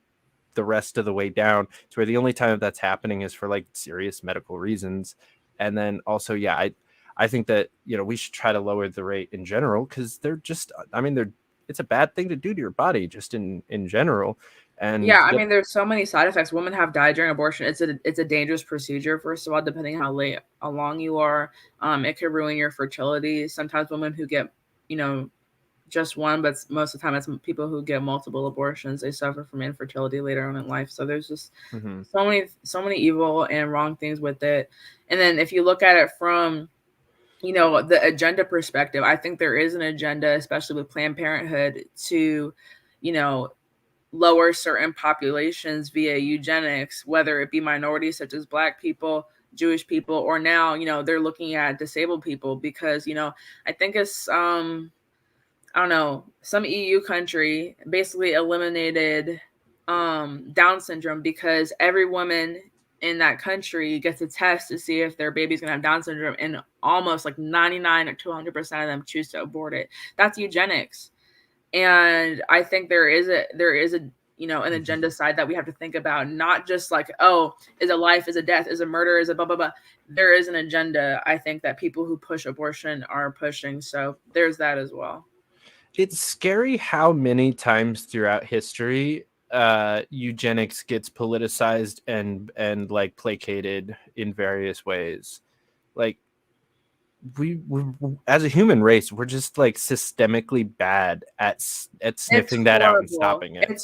the rest of the way down to where the only time that's happening is for like serious medical reasons. And then also, yeah, I think that, we should try to lower the rate in general, because it's a bad thing to do to your body just in general. And yeah, I mean, there's so many side effects. Women have died during abortion. It's a dangerous procedure, first of all, depending how long you are. It could ruin your fertility. Sometimes women who get, just one, but most of the time it's people who get multiple abortions, they suffer from infertility later on in life. So there's just so many evil and wrong things with it. And then if you look at it from, the agenda perspective, I think there is an agenda, especially with Planned Parenthood, to, lower certain populations via eugenics, whether it be minorities such as Black people, Jewish people, or now, they're looking at disabled people, because, I think it's I don't know, some EU country basically eliminated Down syndrome, because every woman in that country gets a test to see if their baby's gonna have Down syndrome, and almost like 99 or 200% of them choose to abort it. That's eugenics. And I think there is a an agenda side that we have to think about, not just like, oh, is a life, is a death, is a murder, is a blah blah blah. There is an agenda, I think, that people who push abortion are pushing. So there's that as well. It's scary how many times throughout history eugenics gets politicized and like placated in various ways. Like we as a human race, we're just like systemically bad at sniffing that out and stopping it.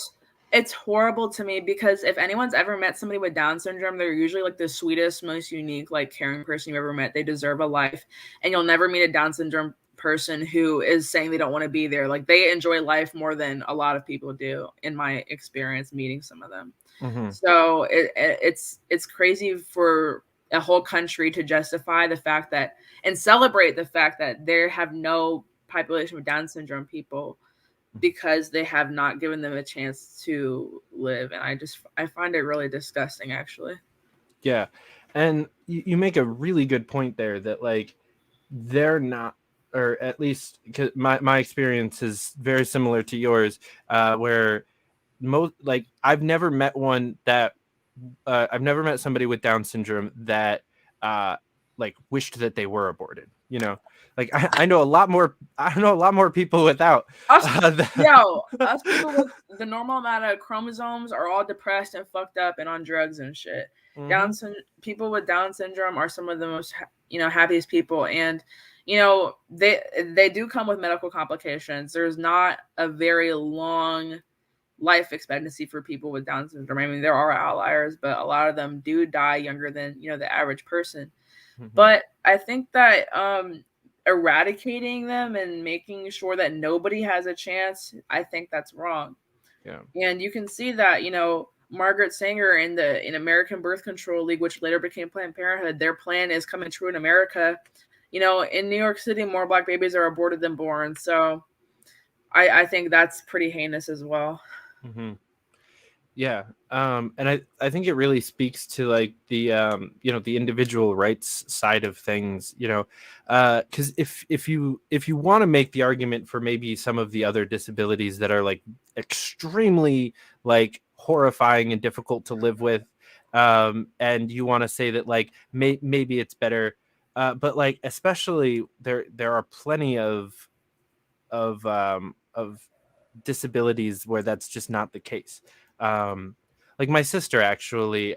It's horrible to me, because if anyone's ever met somebody with Down syndrome, they're usually like the sweetest, most unique, like caring person you ever met. They deserve a life. And you'll never meet a Down syndrome person who is saying they don't want to be there. Like, they enjoy life more than a lot of people do, in my experience meeting some of them. So it's crazy for a whole country to justify the fact that and celebrate the fact that there have no population with Down syndrome people because they have not given them a chance to live. And I find it really disgusting, actually. Yeah. And you make a really good point there that like they're not, or at least because my experience is very similar to yours, where most like I've never met somebody with Down syndrome that like wished that they were aborted. You know, like I know a lot more people without. Us people with the normal amount of chromosomes are all depressed and fucked up and on drugs and shit. Mhm. People with Down syndrome are some of the most happiest people, and they do come with medical complications. There's not a very long life expectancy for people with Down syndrome. I mean, there are outliers, but a lot of them do die younger than the average person. Mhm. But I think that eradicating them and making sure that nobody has a chance, I think that's wrong. Yeah. And you can see that, Margaret Sanger in American Birth Control League, which later became Planned Parenthood, their plan is coming true in America. In New York City, more Black babies are aborted than born. So I think that's pretty heinous as well. Mm-hmm. Yeah. And I think it really speaks to like the the individual rights side of things, because if you want to make the argument for maybe some of the other disabilities that are like extremely like horrifying and difficult to live with, and you want to say that like maybe it's better, but like especially there are plenty of disabilities where that's just not the case. Like my sister actually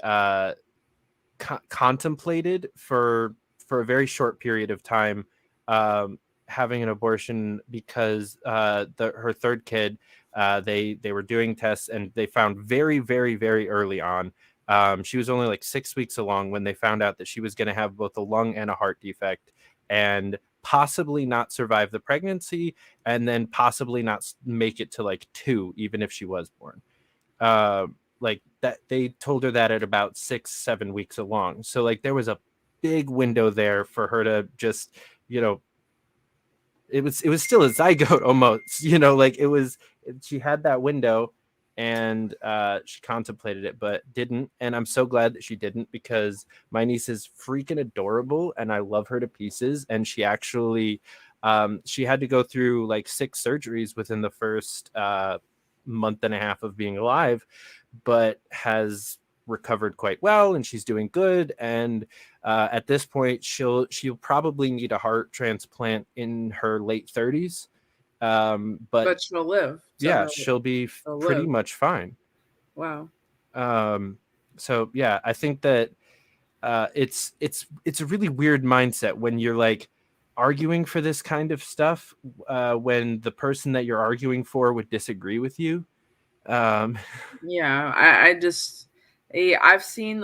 contemplated for a very short period of time having an abortion because her third kid, they were doing tests and they found very, very, very early on. She was only like 6 weeks along when they found out that she was going to have both a lung and a heart defect and possibly not survive the pregnancy and then possibly not make it to like 2, even if she was born. Like that, they told her that at about 6-7 weeks along. So like there was a big window there for her to just, it was still a zygote almost, like she had that window and she contemplated it but didn't, and I'm so glad that she didn't because my niece is freaking adorable and I love her to pieces, and she actually she had to go through like 6 surgeries within the first month and a half of being alive, but has recovered quite well and she's doing good, and at this point she'll probably need a heart transplant in her late 30s, but she'll live. Yeah, she'll be pretty much fine. Wow. So yeah, I think that it's a really weird mindset when you're like arguing for this kind of stuff when the person that you're arguing for would disagree with you. Yeah, I've seen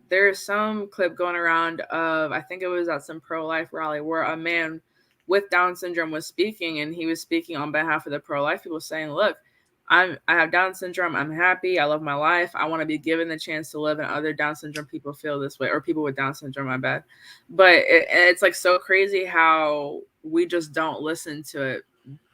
there's some clip going around of, I think it was at some pro-life rally where a man with Down syndrome was speaking, and he was speaking on behalf of the pro-life people saying, look, I have Down syndrome, I'm happy, I love my life, I want to be given the chance to live, and other Down syndrome people feel this way, or people with Down syndrome, my bad. But it's like so crazy how we just don't listen to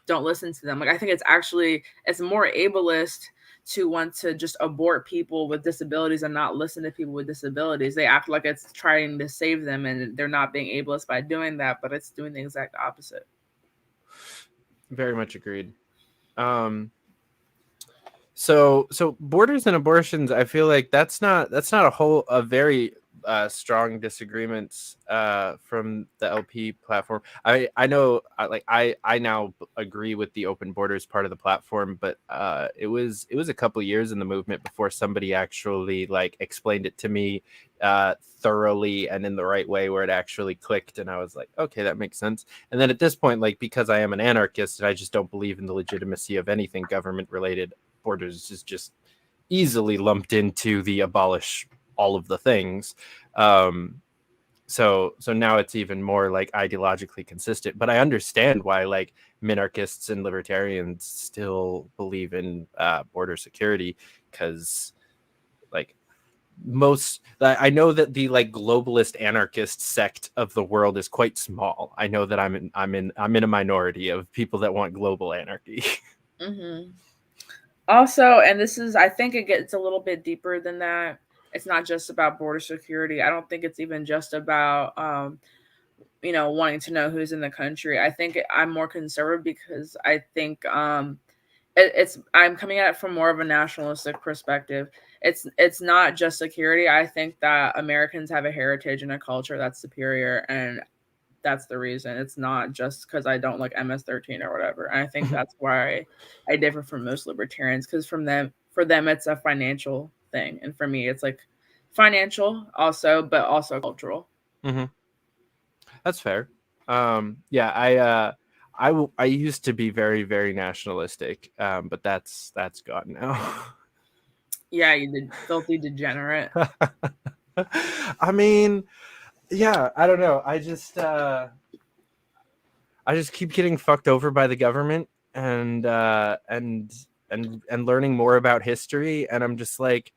them. Like I think it's more ableist to want to just abort people with disabilities and not listen to people with disabilities. They act like it's trying to save them and they're not being ableist by doing that, but it's doing the exact opposite. Very much agreed. So borders and abortions, I feel like that's not a very strong disagreements from the LP platform. I know I now agree with the open borders part of the platform, but it was a couple years in the movement before somebody actually like explained it to me thoroughly and in the right way where it actually clicked, and I was like, okay, that makes sense. And then at this point, like, because I am an anarchist and I just don't believe in the legitimacy of anything government related, borders is just easily lumped into the abolish all of the things. So now it's even more like ideologically consistent, but I understand why like minarchists and libertarians still believe in border security, because like I know that the like globalist anarchist sect of the world is quite small. I know that I'm in a minority of people that want global anarchy. Also, and this is, I think it gets a little bit deeper than that. It's not just about border security. I don't think it's even just about wanting to know who's in the country. I think I'm more conservative because I think I'm coming at it from more of a nationalistic perspective. It's not just security. I think that Americans have a heritage and a culture that's superior, and that's the reason. It's not just because I don't like MS-13 or whatever. And I think that's why I differ from most libertarians, because for them it's a financial thing, and for me it's like financial also, but also cultural. That's fair. Yeah, I used to be very, very nationalistic, but that's gone now. Yeah, you did, filthy degenerate. I mean, yeah, I don't know. I just keep getting fucked over by the government and learning more about history, and I'm just like,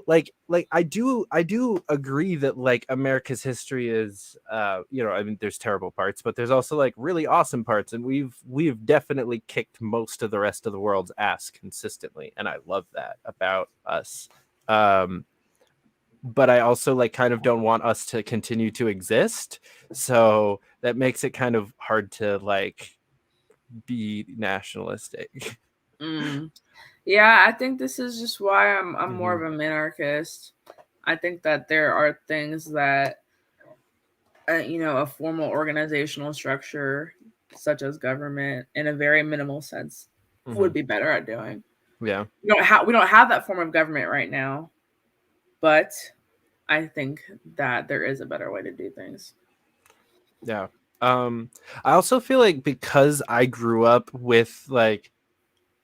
like I do agree that like America's history is I mean, there's terrible parts, but there's also like really awesome parts, and we've definitely kicked most of the rest of the world's ass consistently, and I love that about us. But I also like kind of don't want us to continue to exist, so that makes it kind of hard to like be nationalistic. Yeah, I think this is just why I'm more of a minarchist. I think that there are things that a formal organizational structure such as government in a very minimal sense would be better at doing. Yeah. We don't have that form of government right now, but I think that there is a better way to do things. Yeah. I also feel like because I grew up with like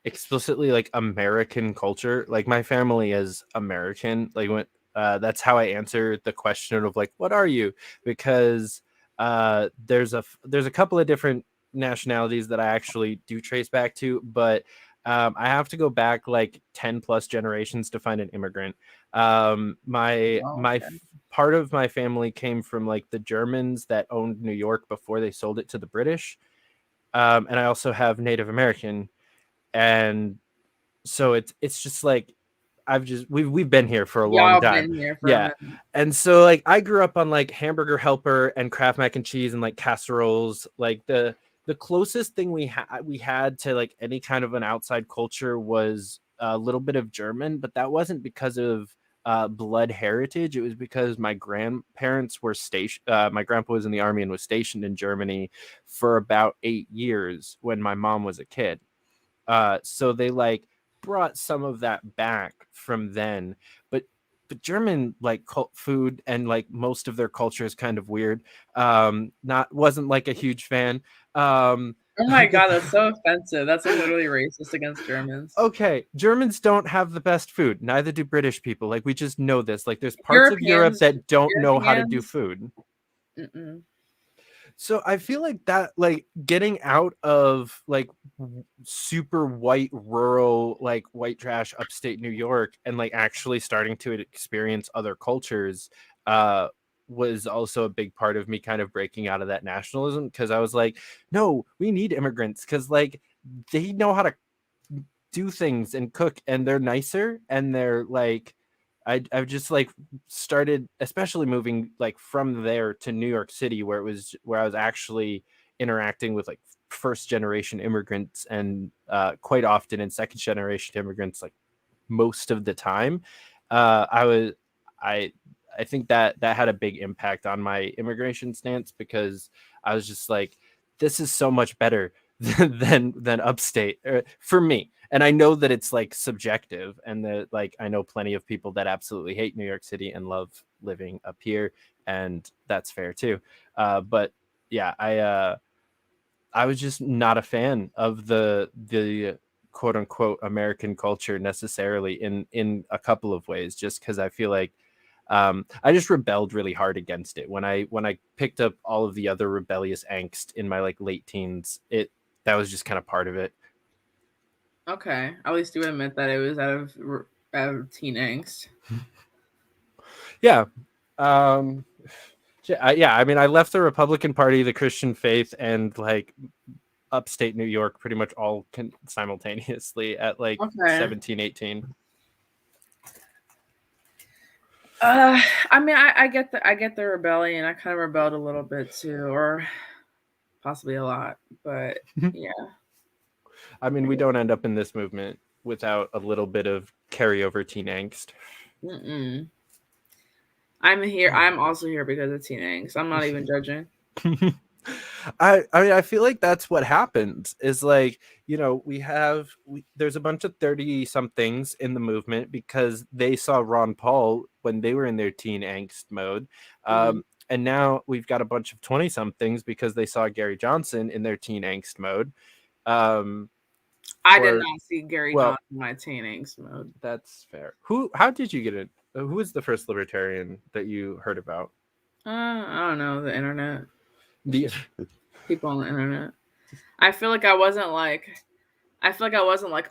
explicitly like American culture, like my family is American, like when that's how I answer the question of like, what are you? Because there's a couple of different nationalities that I actually do trace back to, but I have to go back like 10 plus generations to find an immigrant. Part of my family came from like the Germans that owned New York before they sold it to the British. And I also have Native American, and so it's just like we've been here for a long time. And so like I grew up on like Hamburger Helper and Kraft mac and cheese and like casseroles. Like the closest thing we had to like any kind of an outside culture was a little bit of German, but that wasn't because of blood heritage. It was because my grandparents were stationed. My grandpa was in the army and was stationed in Germany for about 8 years when my mom was a kid. So they like brought some of that back from then, but German like food and like most of their culture is kind of weird. Wasn't like a huge fan. Oh my god, that's so offensive. That's like literally racist against Germans. Okay, Germans don't have the best food. Neither do British people. Like we just know this. Like there's parts of Europe that don't know how to do food. So I feel like that, like getting out of like super white, rural, like white trash upstate New York and like actually starting to experience other cultures was also a big part of me kind of breaking out of that nationalism, because I was like, no, we need immigrants because like they know how to do things and cook, and they're nicer, and they're like, I've just like started, especially moving like from there to New York City, where I was actually interacting with like first generation immigrants and quite often in second generation immigrants, like most of the time. I think that had a big impact on my immigration stance, because I was just like, this is so much better than upstate for me. And I know that it's like subjective, and that like I know plenty of people that absolutely hate New York City and love living up here, and that's fair too. But yeah, I was just not a fan of the quote unquote American culture necessarily in a couple of ways, just because I feel like I just rebelled really hard against it when I picked up all of the other rebellious angst in my like late teens. That was just kind of part of it. Okay, at least you admit that it was out of teen angst. Yeah. Yeah, I mean, I left the Republican Party, the Christian faith, and like upstate New York pretty much all simultaneously at like Okay. 17, 18. I mean, I get the rebellion. I kind of rebelled a little bit too, or possibly a lot, but yeah. I mean, we don't end up in this movement without a little bit of carryover teen angst. Mm-mm. I'm here. I'm also here because of teen angst. I'm not even judging. I mean, I feel like that's what happens is like, you know, there's a bunch of 30 somethings in the movement because they saw Ron Paul when they were in their teen angst mode. And now we've got a bunch of 20 somethings because they saw Gary Johnson in their teen angst mode. I did not see Gary Johnson in my teen angst mode. That's fair. How did you get it? Who was the first libertarian that you heard about? I don't know, the internet. The people on the internet. I feel like I wasn't like,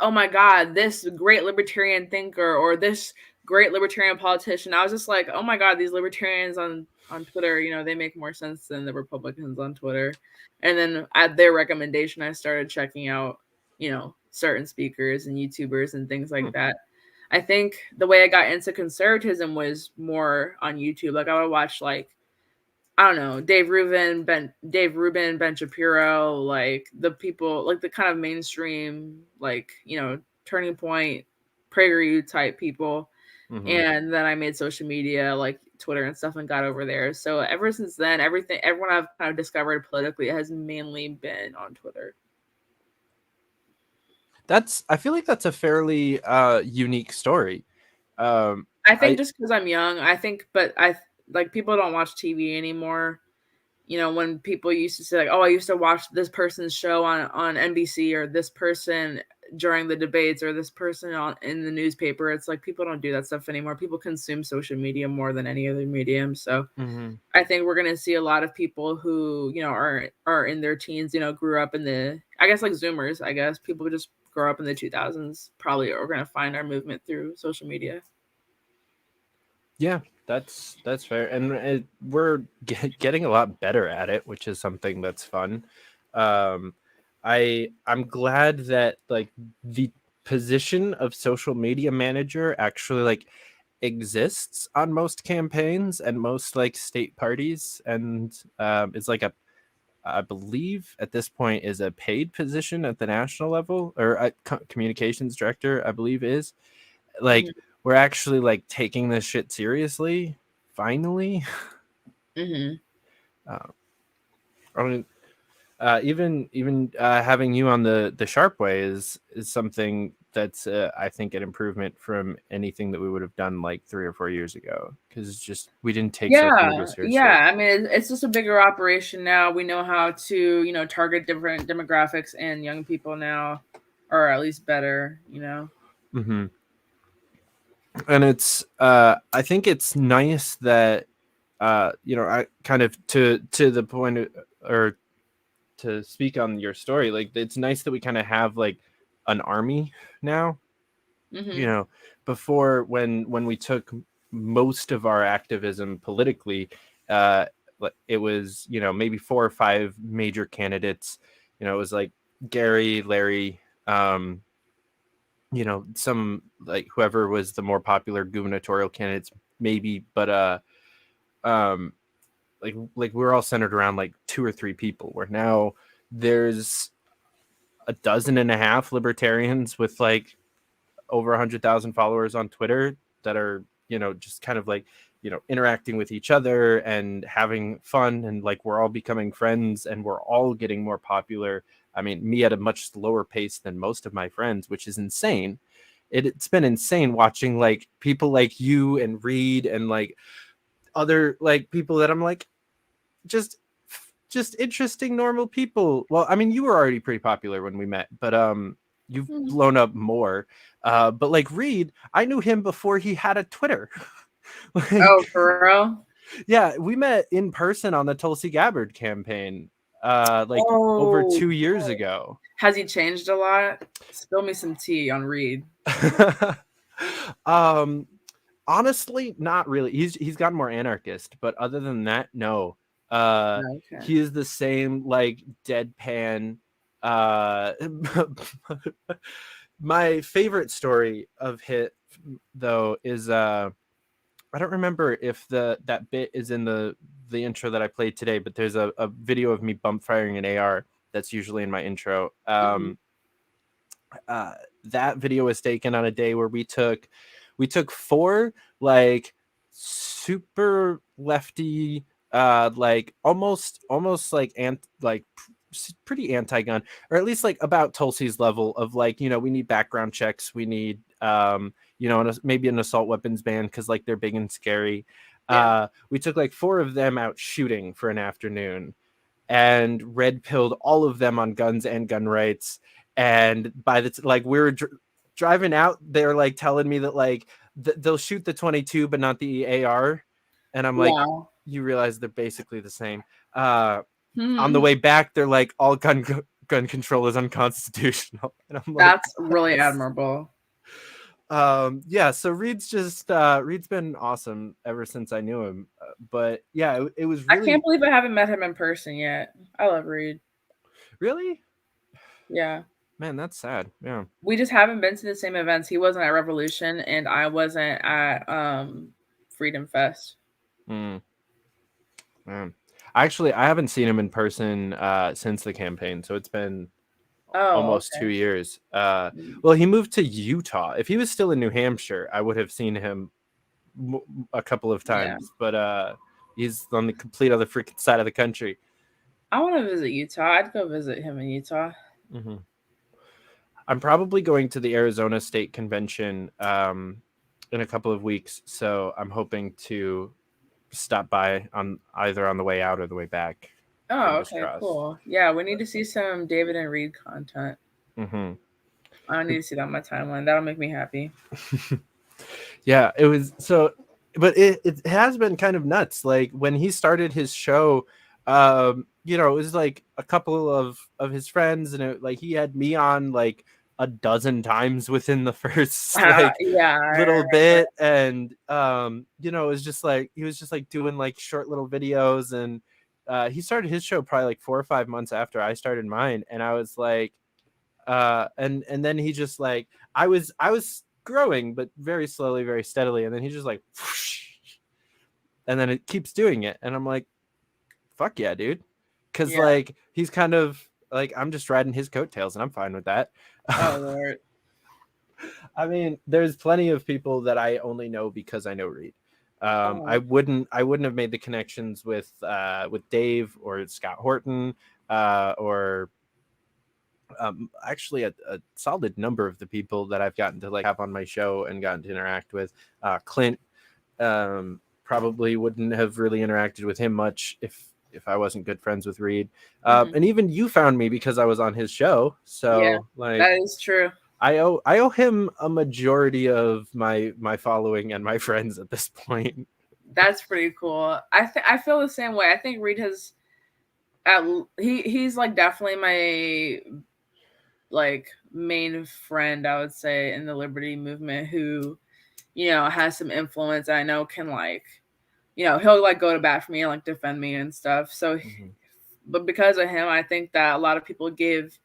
oh my God, this great libertarian thinker or this great libertarian politician. I was just like, oh my God, these libertarians on Twitter, you know, they make more sense than the Republicans on Twitter. And then at their recommendation, I started checking out, you know, certain speakers and YouTubers and things like that. I think the way I got into conservatism was more on YouTube. Like I would watch like, I don't know, Dave Rubin, Ben Shapiro, like the people, like the kind of mainstream, like, you know, Turning Point, PragerU type people. And then I made social media like Twitter and stuff and got over there. So ever since then, everyone I've kind of discovered politically has mainly been on Twitter. I feel like that's a fairly unique story. I think just because I'm young, but like people don't watch TV anymore. You know, when people used to say like, oh, I used to watch this person's show on NBC or this person during the debates or this person in the newspaper. It's like people don't do that stuff anymore. People consume social media more than any other medium. So I think we're going to see a lot of people who, you know, are in their teens, you know, grew up in I guess like Zoomers, I guess. People who just grow up in the 2000s probably are going to find our movement through social media. Yeah, that's fair, and we're getting a lot better at it, which is something that's fun. I'm glad that like the position of social media manager actually like exists on most campaigns and most like state parties, and it's like I believe at this point is a paid position at the national level, or communications director, I believe is like. We're actually like taking this shit seriously. Finally. I mean, even having you on the Sharpe Way is something that's I think an improvement from anything that we would have done like 3 or 4 years ago, because it's just we didn't take social media seriously. Yeah. I mean, it's just a bigger operation now. We know how to, you know, target different demographics and young people now, or at least better, you know. And it's I think it's nice that you know, I kind of to the point or to speak on your story, like it's nice that we kind of have like an army now. You know, before when we took most of our activism politically, it was, you know, maybe 4 or 5 major candidates. You know, it was like Gary, Larry, you know, some like whoever was the more popular gubernatorial candidates, maybe, but like we're all centered around like 2 or 3 people, where now there's 12.5 libertarians with like over 100,000 followers on Twitter that are, you know, just kind of like, you know, interacting with each other and having fun, and like we're all becoming friends and we're all getting more popular. I mean, me at a much slower pace than most of my friends, which is insane. It's been insane watching like people like you and Reed and like other like people that I'm like just interesting normal people. Well, I mean, you were already pretty popular when we met, but you've blown up more. But like Reed, I knew him before he had a Twitter. Like, oh, for real? Yeah, we met in person on the Tulsi Gabbard campaign. Over 2 years ago. Has he changed a lot? Spill me some tea on Reed. Honestly, not really. He's gotten more anarchist, but other than that, no. Okay. He is the same like deadpan. My favorite story of hit though is I don't remember if that bit is in the intro that I played today, but there's a video of me bump firing an AR that's usually in my intro. That video was taken on a day where we took 4 like super lefty like almost like pretty anti-gun, or at least like about Tulsi's level of like, you know, we need background checks, we need you know, maybe an assault weapons ban because like they're big and scary. We took like 4 of them out shooting for an afternoon and red pilled all of them on guns and gun rights. And by the like we were driving out, they're like telling me that like they'll shoot the 22 but not the AR, and I'm like, you realize they're basically the same. On the way back, they're like, all gun control is unconstitutional, and I'm like, that's really admirable. Yeah, so Reed's been awesome ever since I knew him. But yeah, it was really... I can't believe I haven't met him in person yet. I love Reed. Really? Yeah. Man, that's sad. Yeah. We just haven't been to the same events. He wasn't at Revolution and I wasn't at Freedom Fest. Man. Actually, I haven't seen him in person since the campaign, so it's been almost 2 years. Well, he moved to Utah. If he was still in New Hampshire, I would have seen him a couple of times. But he's on the complete other freaking side of the country. I want to visit Utah. I'd go visit him in Utah. Mm-hmm. I'm probably going to the Arizona State Convention in a couple of weeks, so I'm hoping to stop by on either on the way out or the way back. Oh, okay, cool. Yeah, we need to see some David and Reed content. Mm-hmm. I need to see that on my timeline. That'll make me happy. Yeah, it was so, but it has been kind of nuts. Like when he started his show, you know, it was like a couple of his friends, and it, like he had me on like a dozen times within the first like little bit, and you know, it was just like he was just like doing like short little videos, and he started his show probably like 4 or 5 months after I started mine, and I was like, and then he just like I was growing, but very slowly, very steadily, and then he's just like, whoosh, and then it keeps doing it, and I'm like, fuck yeah, dude, because like he's kind of like, I'm just riding his coattails, and I'm fine with that. Oh Lord. I mean, there's plenty of people that I only know because I know Reed. I wouldn't have made the connections with Dave or Scott Horton or actually a solid number of the people that I've gotten to like have on my show and gotten to interact with. Clint, probably wouldn't have really interacted with him much if I wasn't good friends with Reed. And even you found me because I was on his show. So like that is true. I owe him a majority of my following and my friends at this point. That's pretty cool. I feel the same way. I think Reed has he's like definitely my like main friend, I would say, in the liberty movement, who, you know, has some influence. I know can like, you know, he'll like go to bat for me and like defend me and stuff. So but because of him, I think that a lot of people give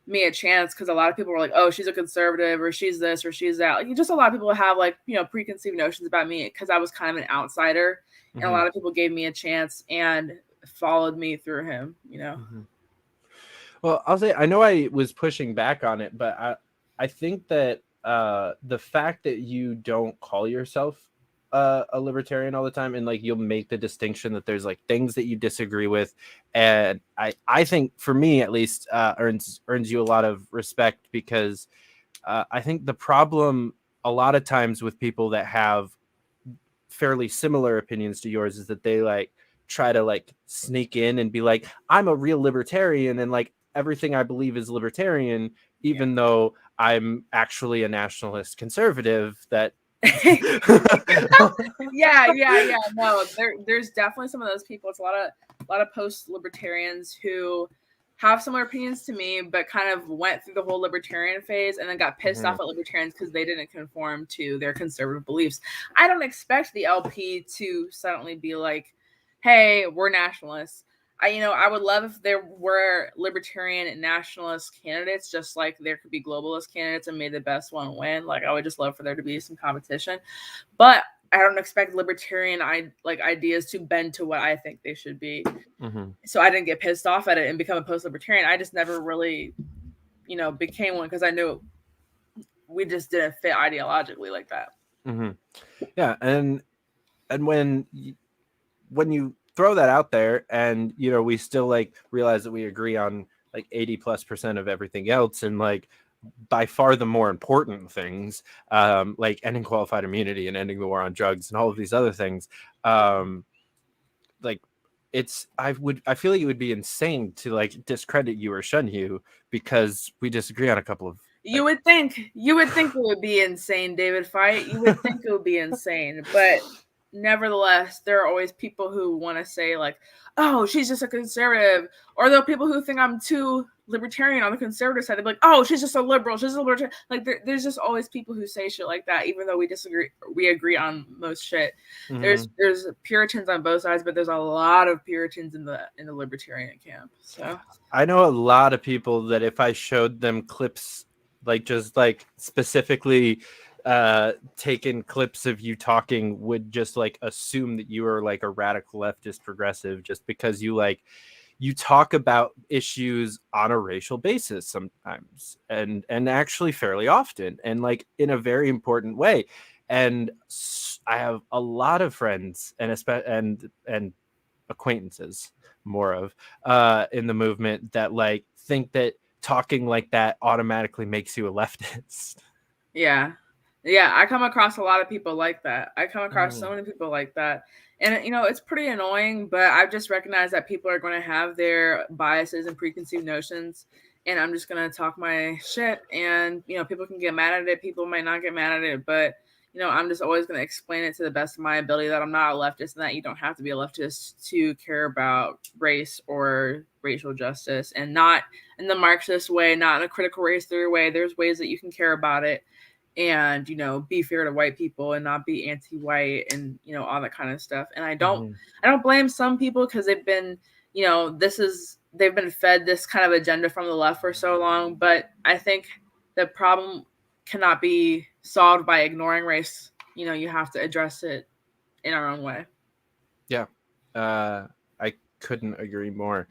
me a chance, because a lot of people were like, oh, she's a conservative, or she's this, or she's that. Like, just a lot of people have like, you know, preconceived notions about me because I was kind of an outsider, and a lot of people gave me a chance and followed me through him, you know. Well, I'll say, I know I was pushing back on it, but I think that the fact that you don't call yourself a libertarian all the time, and like you'll make the distinction that there's like things that you disagree with, and I think for me at least earns you a lot of respect, because I think the problem a lot of times with people that have fairly similar opinions to yours is that they like try to like sneak in and be like, I'm a real libertarian, and like everything I believe is libertarian, even though I'm actually a nationalist conservative. That no, there's definitely some of those people. It's a lot of post libertarians who have similar opinions to me, but kind of went through the whole libertarian phase and then got pissed off at libertarians because they didn't conform to their conservative beliefs. I don't expect the LP to suddenly be like, hey, we're nationalists. I would love if there were libertarian and nationalist candidates, just like there could be globalist candidates and may the best one win. Like, I would just love for there to be some competition. But I don't expect libertarian ideas to bend to what I think they should be. So I didn't get pissed off at it and become a post-libertarian. I just never really, became one because I knew we just didn't fit ideologically like that. Yeah, and when you throw that out there, and we still like realize that we agree on like 80+% of everything else, and like by far the more important things, like ending qualified immunity and ending the war on drugs and all of these other things, like I feel like it would be insane to like discredit you or shun you because we disagree on a couple of. You would think it would be insane, David Fite. You would think it would be insane, but nevertheless, there are always people who want to say like, "Oh, she's just a conservative," or there are people who think I'm too libertarian on the conservative side. They're like, "Oh, she's just a liberal. She's a libertarian." Like, there's just always people who say shit like that, even though we disagree. We agree on most shit. There's Puritans on both sides, but there's a lot of Puritans in the libertarian camp. So I know a lot of people that if I showed them clips, like just like specifically taken clips of you talking, would just like assume that you are like a radical leftist progressive just because you talk about issues on a racial basis sometimes and actually fairly often and like in a very important way. And I have a lot of friends and acquaintances more of in the movement that like think that talking like that automatically makes you a leftist. Yeah, I come across a lot of people like that. I come across so many people like that. And, it's pretty annoying, but I've just recognized that people are going to have their biases and preconceived notions. And I'm just going to talk my shit. And, people can get mad at it. People might not get mad at it. But, I'm just always going to explain it to the best of my ability that I'm not a leftist and that you don't have to be a leftist to care about race or racial justice, and not in the Marxist way, not in a critical race theory way. There's ways that you can care about it and be fair to white people and not be anti-white and all that kind of stuff. And I don't blame some people because they've been they've been fed this kind of agenda from the left for so long. But I think the problem cannot be solved by ignoring race. You have to address it in our own way. Yeah, I couldn't agree more.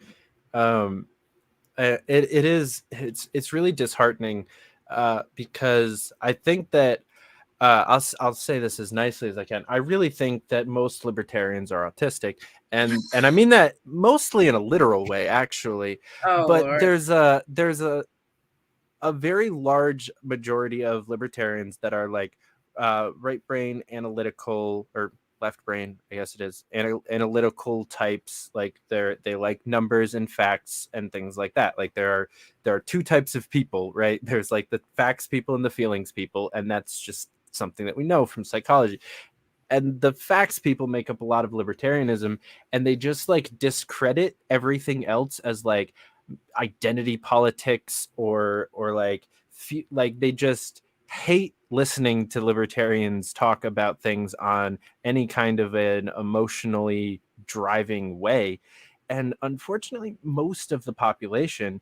It's really disheartening because I think that I'll say this as nicely as I can. I really think that most libertarians are autistic, and I mean that mostly in a literal way, actually. But Lord. there's a very large majority of libertarians that are like right brain analytical, or left brain, I guess it is, analytical types. Like they like numbers and facts and things like that. Like there are two types of people, right? There's like the facts people and the feelings people, and that's just something that we know from psychology. And the facts people make up a lot of libertarianism, and they just like discredit everything else as like identity politics or like they just hate listening to libertarians talk about things on any kind of an emotionally driving way. And unfortunately, most of the population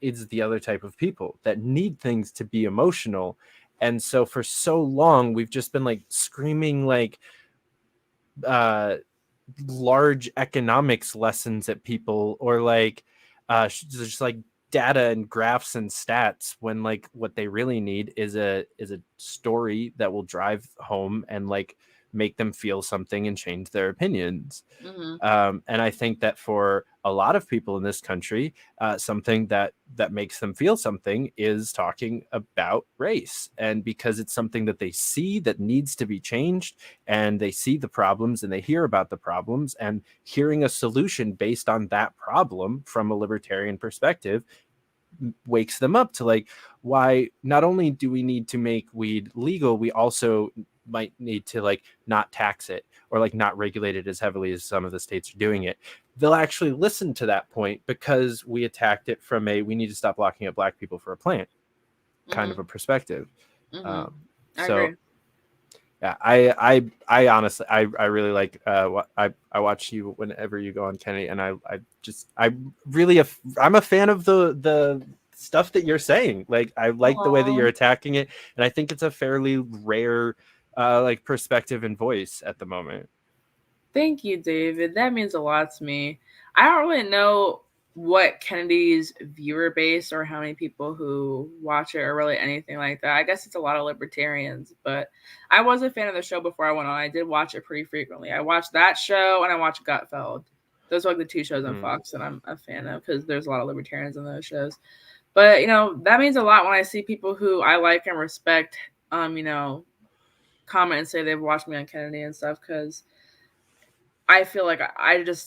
is the other type of people that need things to be emotional. And so for so long, we've just been like screaming like large economics lessons at people, or like just like data and graphs and stats, when like what they really need is a story that will drive home and like make them feel something and change their opinions. And I think that for a lot of people in this country, something that makes them feel something is talking about race. And because it's something that they see that needs to be changed, and they see the problems and they hear about the problems, and hearing a solution based on that problem from a libertarian perspective wakes them up to like, why not only do we need to make weed legal, we also might need to like not tax it or like not regulate it as heavily as some of the states are doing it, they'll actually listen to that point because we attacked it from we need to stop locking up Black people for a plant kind of a perspective. I So agree. yeah, I honestly, I really like I watch you whenever you go on Kennedy, and I'm a fan of the stuff that you're saying. Like, I like the way that you're attacking it, and I think it's a fairly rare like perspective and voice at the moment. Thank you, David. That means a lot to me. I don't really know what Kennedy's viewer base or how many people who watch it or really anything like that. I guess it's a lot of libertarians, but I was a fan of the show before I went on. I did watch it pretty frequently. I watched that show and I watched Gutfeld. Those are like the two shows on Fox that I'm a fan of because there's a lot of libertarians in those shows. But, you know, that means a lot when I see people who I like and respect, you know, comment and say they've watched me on Kennedy and stuff, because I feel like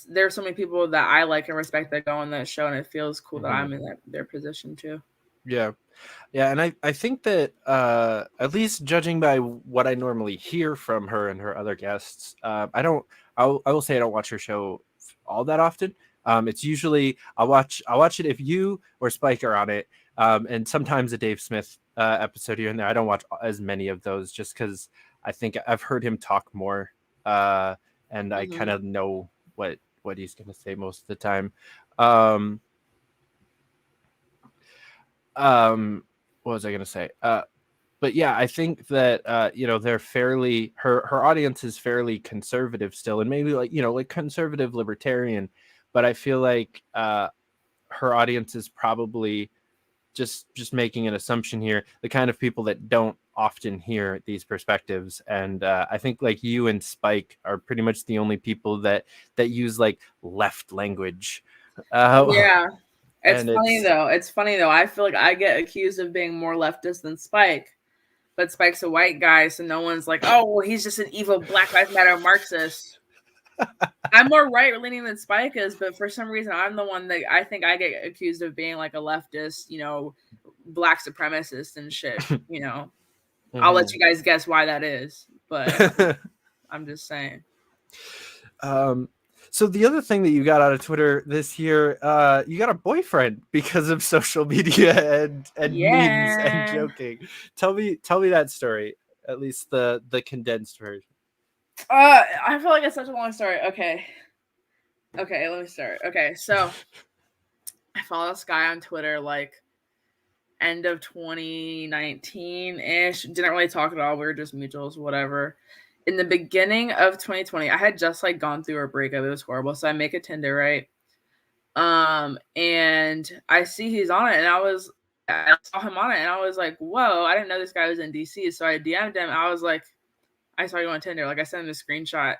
there's so many people that I like and respect that go on that show, and it feels cool that I'm in their position too. Yeah. And I think that at least judging by what I normally hear from her and her other guests, I will say I don't watch her show all that often. It's usually I'll watch it if you or Spike are on it, and sometimes a Dave Smith episode here and there. I don't watch as many of those just because I think I've heard him talk more, and I kind of know what he's going to say most of the time. What was I going to say? But yeah, I think that you know, they're fairly her audience is fairly conservative still, and maybe like, you know, like conservative libertarian, but I feel like her audience is probably just making an assumption here, the kind of people that don't often hear these perspectives. And I think like you and Spike are pretty much the only people that use like left language. Yeah. It's funny though. I feel like I get accused of being more leftist than Spike, but Spike's a white guy, so no one's like, oh, well, he's just an evil Black Lives Matter Marxist. I'm more right-leaning than Spike is, but for some reason, I'm the one that I think I get accused of being like a leftist, you know, Black supremacist and shit. You know, I'll let you guys guess why that is, but I'm just saying. So the other thing that you got out of Twitter this year, you got a boyfriend because of social media and memes and joking. Tell me that story, at least the condensed version. I feel like it's such a long story. Okay, let me start. Okay, so I follow this guy on Twitter like end of 2019-ish. Didn't really talk at all. We were just mutuals, whatever. In the beginning of 2020, I had just like gone through a breakup. It was horrible. So I make a Tinder, right? And I see he's on it, and I saw him on it, and I was like, whoa, I didn't know this guy was in DC. So I DM'd him. I was like, I saw you on Tinder. Like, I sent him a screenshot.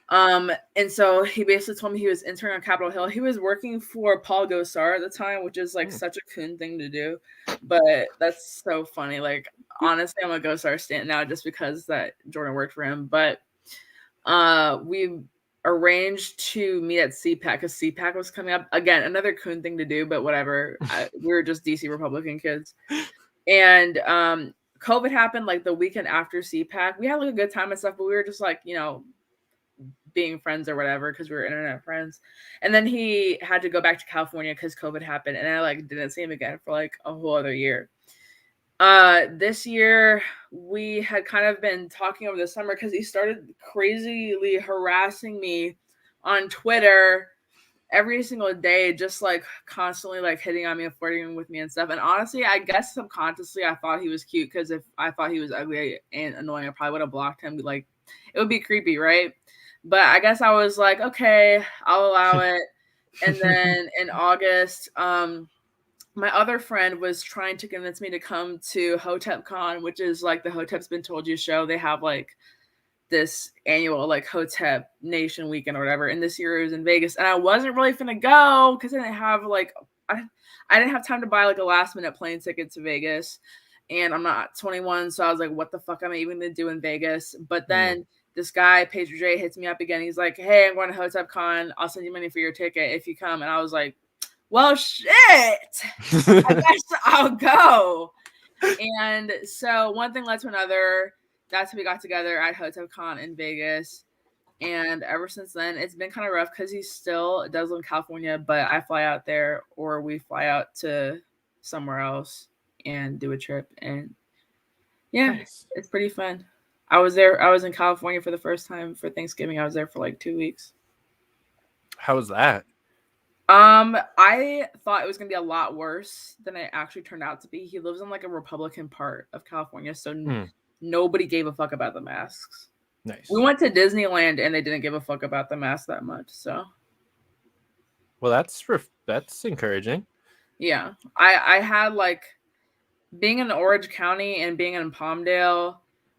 And so he basically told me he was interning on Capitol Hill. He was working for Paul Gosar at the time, which is like such a coon thing to do, but that's so funny. Like, honestly, I'm a Gosar stan now just because that Jordan worked for him. But we arranged to meet at CPAC because CPAC was coming up. Again, another coon thing to do, but whatever. We were just DC Republican kids. And COVID happened like the weekend after CPAC. We had like a good time and stuff, but we were just like, you know, being friends or whatever because we were internet friends. And then he had to go back to California because COVID happened, and I like didn't see him again for like a whole other year. This year we had kind of been talking over the summer because he started crazily harassing me on Twitter every single day, just like constantly like hitting on me and flirting with me and stuff. And honestly, I guess subconsciously I thought he was cute because if I thought he was ugly and annoying, I probably would have blocked him. Like, it would be creepy, right? But I guess I was like, okay, I'll allow it. And then in August, my other friend was trying to convince me to come to HotepCon, which is like the Hotep's Been Told You show. They have like this annual like Hotep Nation weekend or whatever. And this year it was in Vegas. And I wasn't really finna go because I didn't have like, I didn't have time to buy like a last minute plane ticket to Vegas. And I'm not 21. So I was like, what the fuck am I even gonna do in Vegas? But then this guy, Pedro J, hits me up again. He's like, hey, I'm going to HotepCon. I'll send you money for your ticket if you come. And I was like, well, shit, I guess I'll go. And so one thing led to another. that's how we got together at HotepCon in Vegas. And ever since then, it's been kind of rough because he still does live in California, but I fly out there or we fly out to somewhere else and do a trip. And yeah, Nice. it's pretty fun. I was in California for the first time for Thanksgiving. I was there for like 2 weeks. How was that? I thought it was gonna be a lot worse than it actually turned out to be. He lives in like a Republican part of California, so nobody gave a fuck about the masks. Nice. We went to Disneyland and they didn't give a fuck about the mask that much. So, well, that's encouraging. Yeah, I had like being in Orange County and being in Palmdale,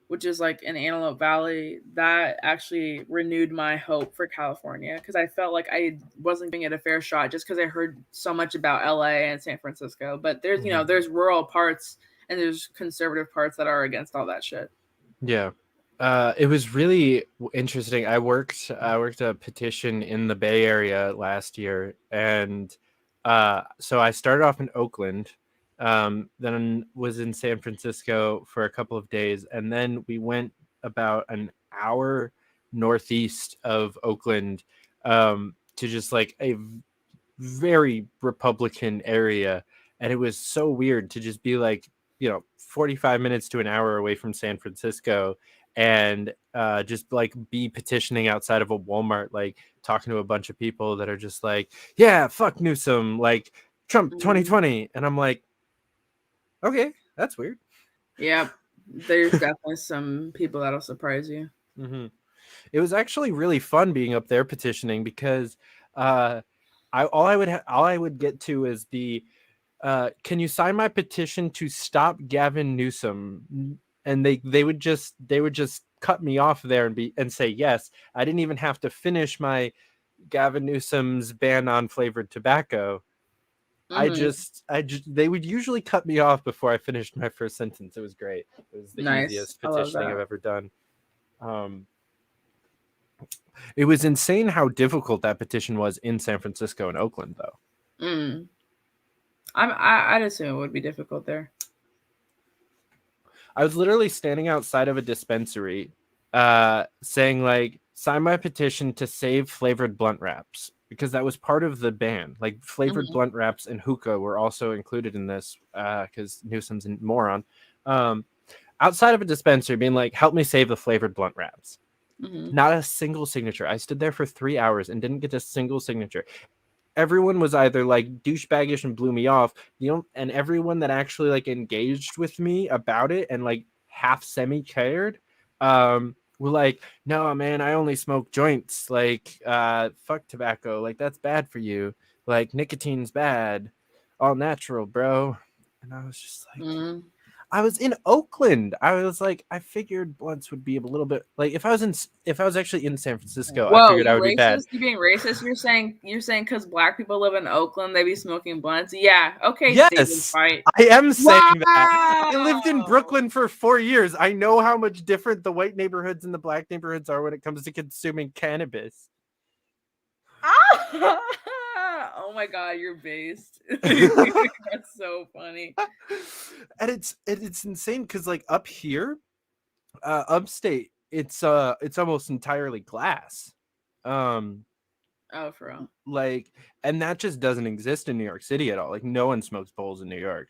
which is like in Antelope Valley, that actually renewed my hope for California because I felt like I wasn't giving it a fair shot just because I heard so much about LA and San Francisco. But there's there's rural parts and there's conservative parts that are against all that shit. Yeah. It was really interesting. I worked a petition in the Bay Area last year, and so I started off in Oakland, then was in San Francisco for a couple of days, and then we went about an hour northeast of Oakland to just like a very Republican area, and it was so weird to just be like 45 minutes to an hour away from San Francisco and just like be petitioning outside of a Walmart, like talking to a bunch of people that are just like, yeah, fuck Newsom, like Trump 2020. And I'm like, okay, that's weird. Yeah, there's definitely some people that'll surprise you. Mm-hmm. It was actually really fun being up there petitioning because all I would get to is the can you sign my petition to stop Gavin Newsom? And they would just cut me off there and say yes. I didn't even have to finish my Gavin Newsom's ban on flavored tobacco. They would usually cut me off before I finished my first sentence. It was great. It was the easiest petitioning I've ever done. It was insane how difficult that petition was in San Francisco and Oakland, though. I'd assume it would be difficult there. I was literally standing outside of a dispensary saying, like, sign my petition to save flavored blunt wraps, because that was part of the ban. Like, flavored blunt wraps and hookah were also included in this because Newsom's a moron. Outside of a dispensary being like, help me save the flavored blunt wraps. Not a single signature. I stood there for 3 hours and didn't get a single signature. Everyone was either like douchebaggish and blew me off, and everyone that actually like engaged with me about it and like half semi cared, were like, no, man, I only smoke joints. Like, fuck tobacco. Like, that's bad for you. Like, nicotine's bad. All natural, bro. And I was just like, I was in Oakland. I was like, I figured blunts would be a little bit like if I was actually in San Francisco, I figured I would be bad. You being racist? You're saying because black people live in Oakland, they be smoking blunts? Yeah. Okay. Yes, Fite. I am saying that. I lived in Brooklyn for 4 years. I know how much different the white neighborhoods and the black neighborhoods are when it comes to consuming cannabis. Oh my god, you're based. That's so funny. And it's insane because like up here, upstate, it's almost entirely glass. Oh, for real. Like, and that just doesn't exist in New York City at all. Like, no one smokes bowls in New York.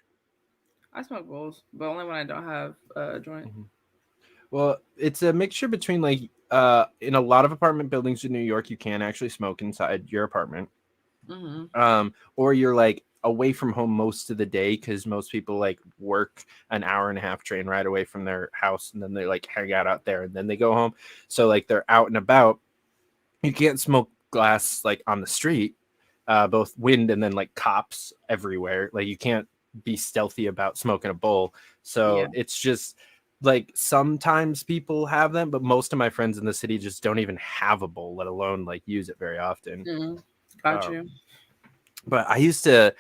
I smoke bowls, but only when I don't have a joint. Well, it's a mixture between like in a lot of apartment buildings in New York, you can actually smoke inside your apartment. Or you're like away from home most of the day because most people like work an hour and a half train ride away from their house and then they like hang out there and then they go home. So like they're out and about. You can't smoke glass like on the street, both wind and then like cops everywhere. Like you can't be stealthy about smoking a bowl. So it's just like sometimes people have them, but most of my friends in the city just don't even have a bowl, let alone like use it very often. Got you. But I used to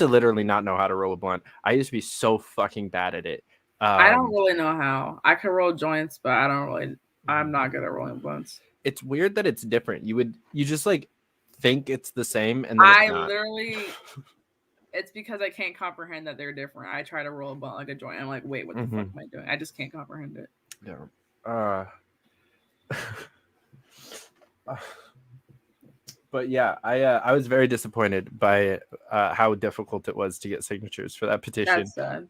literally not know how to roll a blunt. I used to be so fucking bad at it. I don't really know how. I can roll joints, but I'm not good at rolling blunts. It's weird that it's different. You just like think it's the same, and then it's not. It's because I can't comprehend that they're different. I try to roll a blunt like a joint. I'm like, wait, what the fuck am I doing? I just can't comprehend it. Yeah. But yeah, I was very disappointed by how difficult it was to get signatures for that petition. That's sad.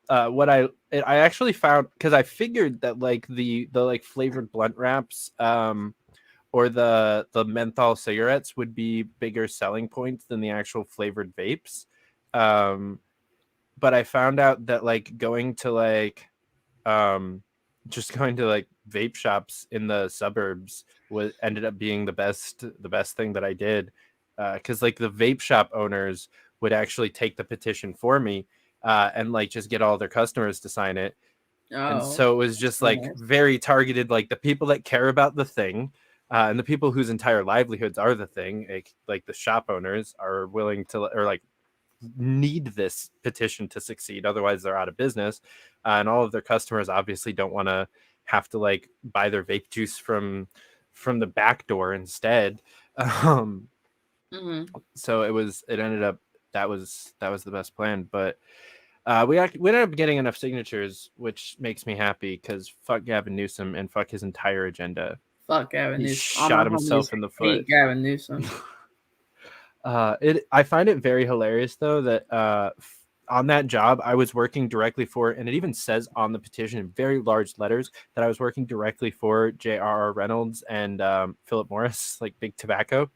What I actually found, because I figured that like the like flavored blunt wraps or the menthol cigarettes would be bigger selling points than the actual flavored vapes. But I found out that like going to like just going to like vape shops in the suburbs was ended up being the best thing that I did, because like the vape shop owners would actually take the petition for me and like just get all their customers to sign it. And so it was just like very targeted, like the people that care about the thing and the people whose entire livelihoods are the thing, like the shop owners are willing to, or like need this petition to succeed, otherwise they're out of business, and all of their customers obviously don't want to have to like buy their vape juice from the back door instead. So it ended up that was the best plan, but we ended up getting enough signatures, which makes me happy, because fuck Gavin Newsom and fuck his entire agenda. Fuck Gavin He Newsom. shot himself in the foot. Gavin Newsom. I find it very hilarious though that on that job I was working directly for, and it even says on the petition in very large letters that I was working directly for J.R.R. Reynolds and Philip Morris, like Big Tobacco.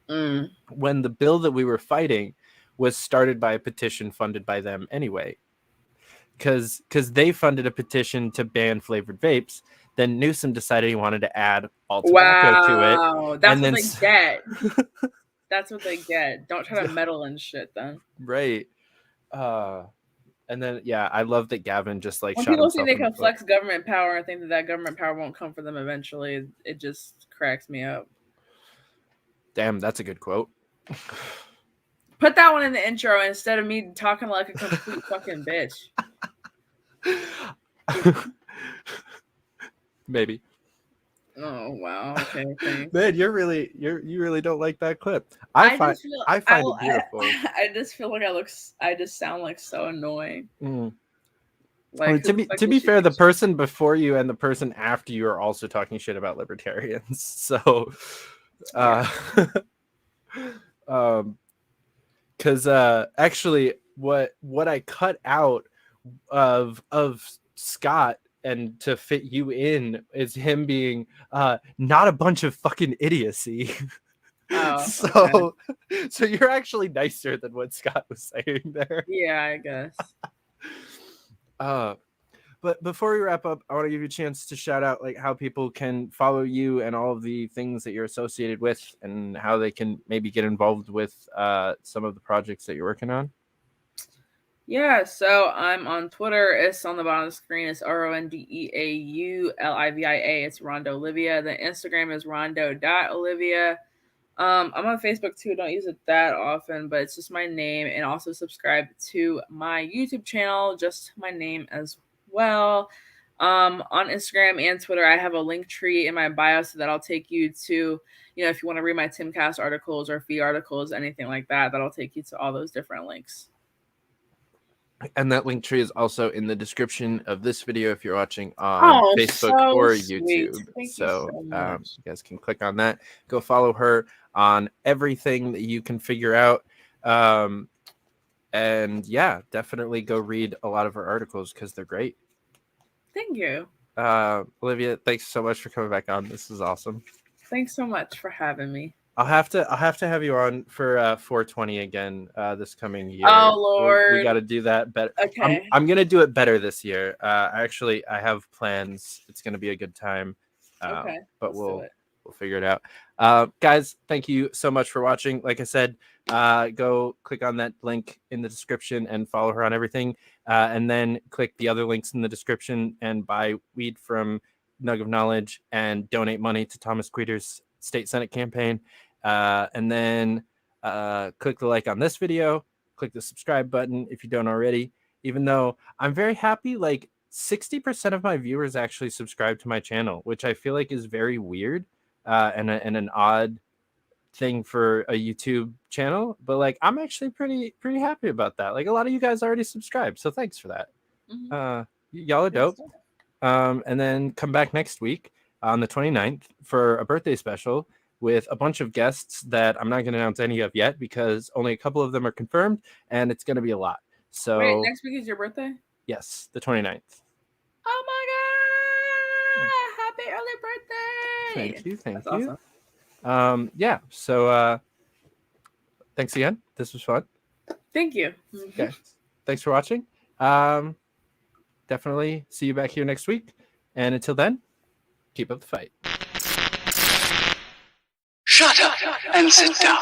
When the bill that we were fighting was started by a petition funded by them anyway, because they funded a petition to ban flavored vapes. Then Newsom decided he wanted to add all tobacco to it. Wow, that's what they get. That's what they get. Don't try to meddle in shit then. Right. And then yeah, I love that Gavin just like when shot people himself think they in can flex government power and think that government power won't come for them eventually, it just cracks me up. Damn, that's a good quote. Put that one in the intro instead of me talking like a complete fucking bitch. Maybe. Oh wow. Okay. Thanks. Man, you really don't like that clip. I find it beautiful. I just feel like I just sound like so annoying. Like, I mean, to be fair, the person before you and the person after you are also talking shit about libertarians. So because actually what I cut out of Scott and to fit you in is him being not a bunch of fucking idiocy. So you're actually nicer than what Scott was saying there. Yeah, I guess. But before we wrap up, I want to give you a chance to shout out like how people can follow you and all of the things that you're associated with, and how they can maybe get involved with some of the projects that you're working on. Yeah, so I'm on Twitter. It's on the bottom of the screen. It's RONDEAULIVIA. It's Rondeau Olivia. The Instagram is rondo.olivia. I'm on Facebook too. Don't use it that often, but it's just my name. And also subscribe to my YouTube channel, just my name as well. On Instagram and Twitter, I have a link tree in my bio, so that'll take you to, if you want to read my Timcast articles or Fee articles, anything like that, that'll take you to all those different links. And that link tree is also in the description of this video if you're watching on Facebook or YouTube. So you guys can click on that. Go follow her on everything that you can figure out. And yeah, definitely go read a lot of her articles because they're great. Thank you. Olivia, thanks so much for coming back on. This is awesome. Thanks so much for having me. I'll have to have you on for 420 again this coming year. Oh Lord, we got to do that better. Okay, I'm gonna do it better this year. Actually, I have plans. It's gonna be a good time. Okay, but we'll figure it out. Guys, thank you so much for watching. Like I said, go click on that link in the description and follow her on everything. And then click the other links in the description and buy weed from Nugg of Knowledge and donate money to Thomas Queter's state Senate campaign. And then click the like on this video, click the subscribe button if you don't already, even though I'm very happy, like 60% of my viewers actually subscribe to my channel, which I feel like is very weird and an odd thing for a YouTube channel, but like I'm actually pretty happy about that. Like a lot of you guys already subscribed, so thanks for that. Y'all are dope. And then come back next week on the 29th for a birthday special with a bunch of guests that I'm not going to announce any of yet because only a couple of them are confirmed, and it's going to be a lot. So wait, next week is your birthday? Yes, the 29th. Oh my god! Happy early birthday! Thank you. That's awesome. Yeah. So thanks again. This was fun. Thank you. Okay. Thanks for watching. Definitely see you back here next week. And until then, keep up the fight. Shut up and sit down.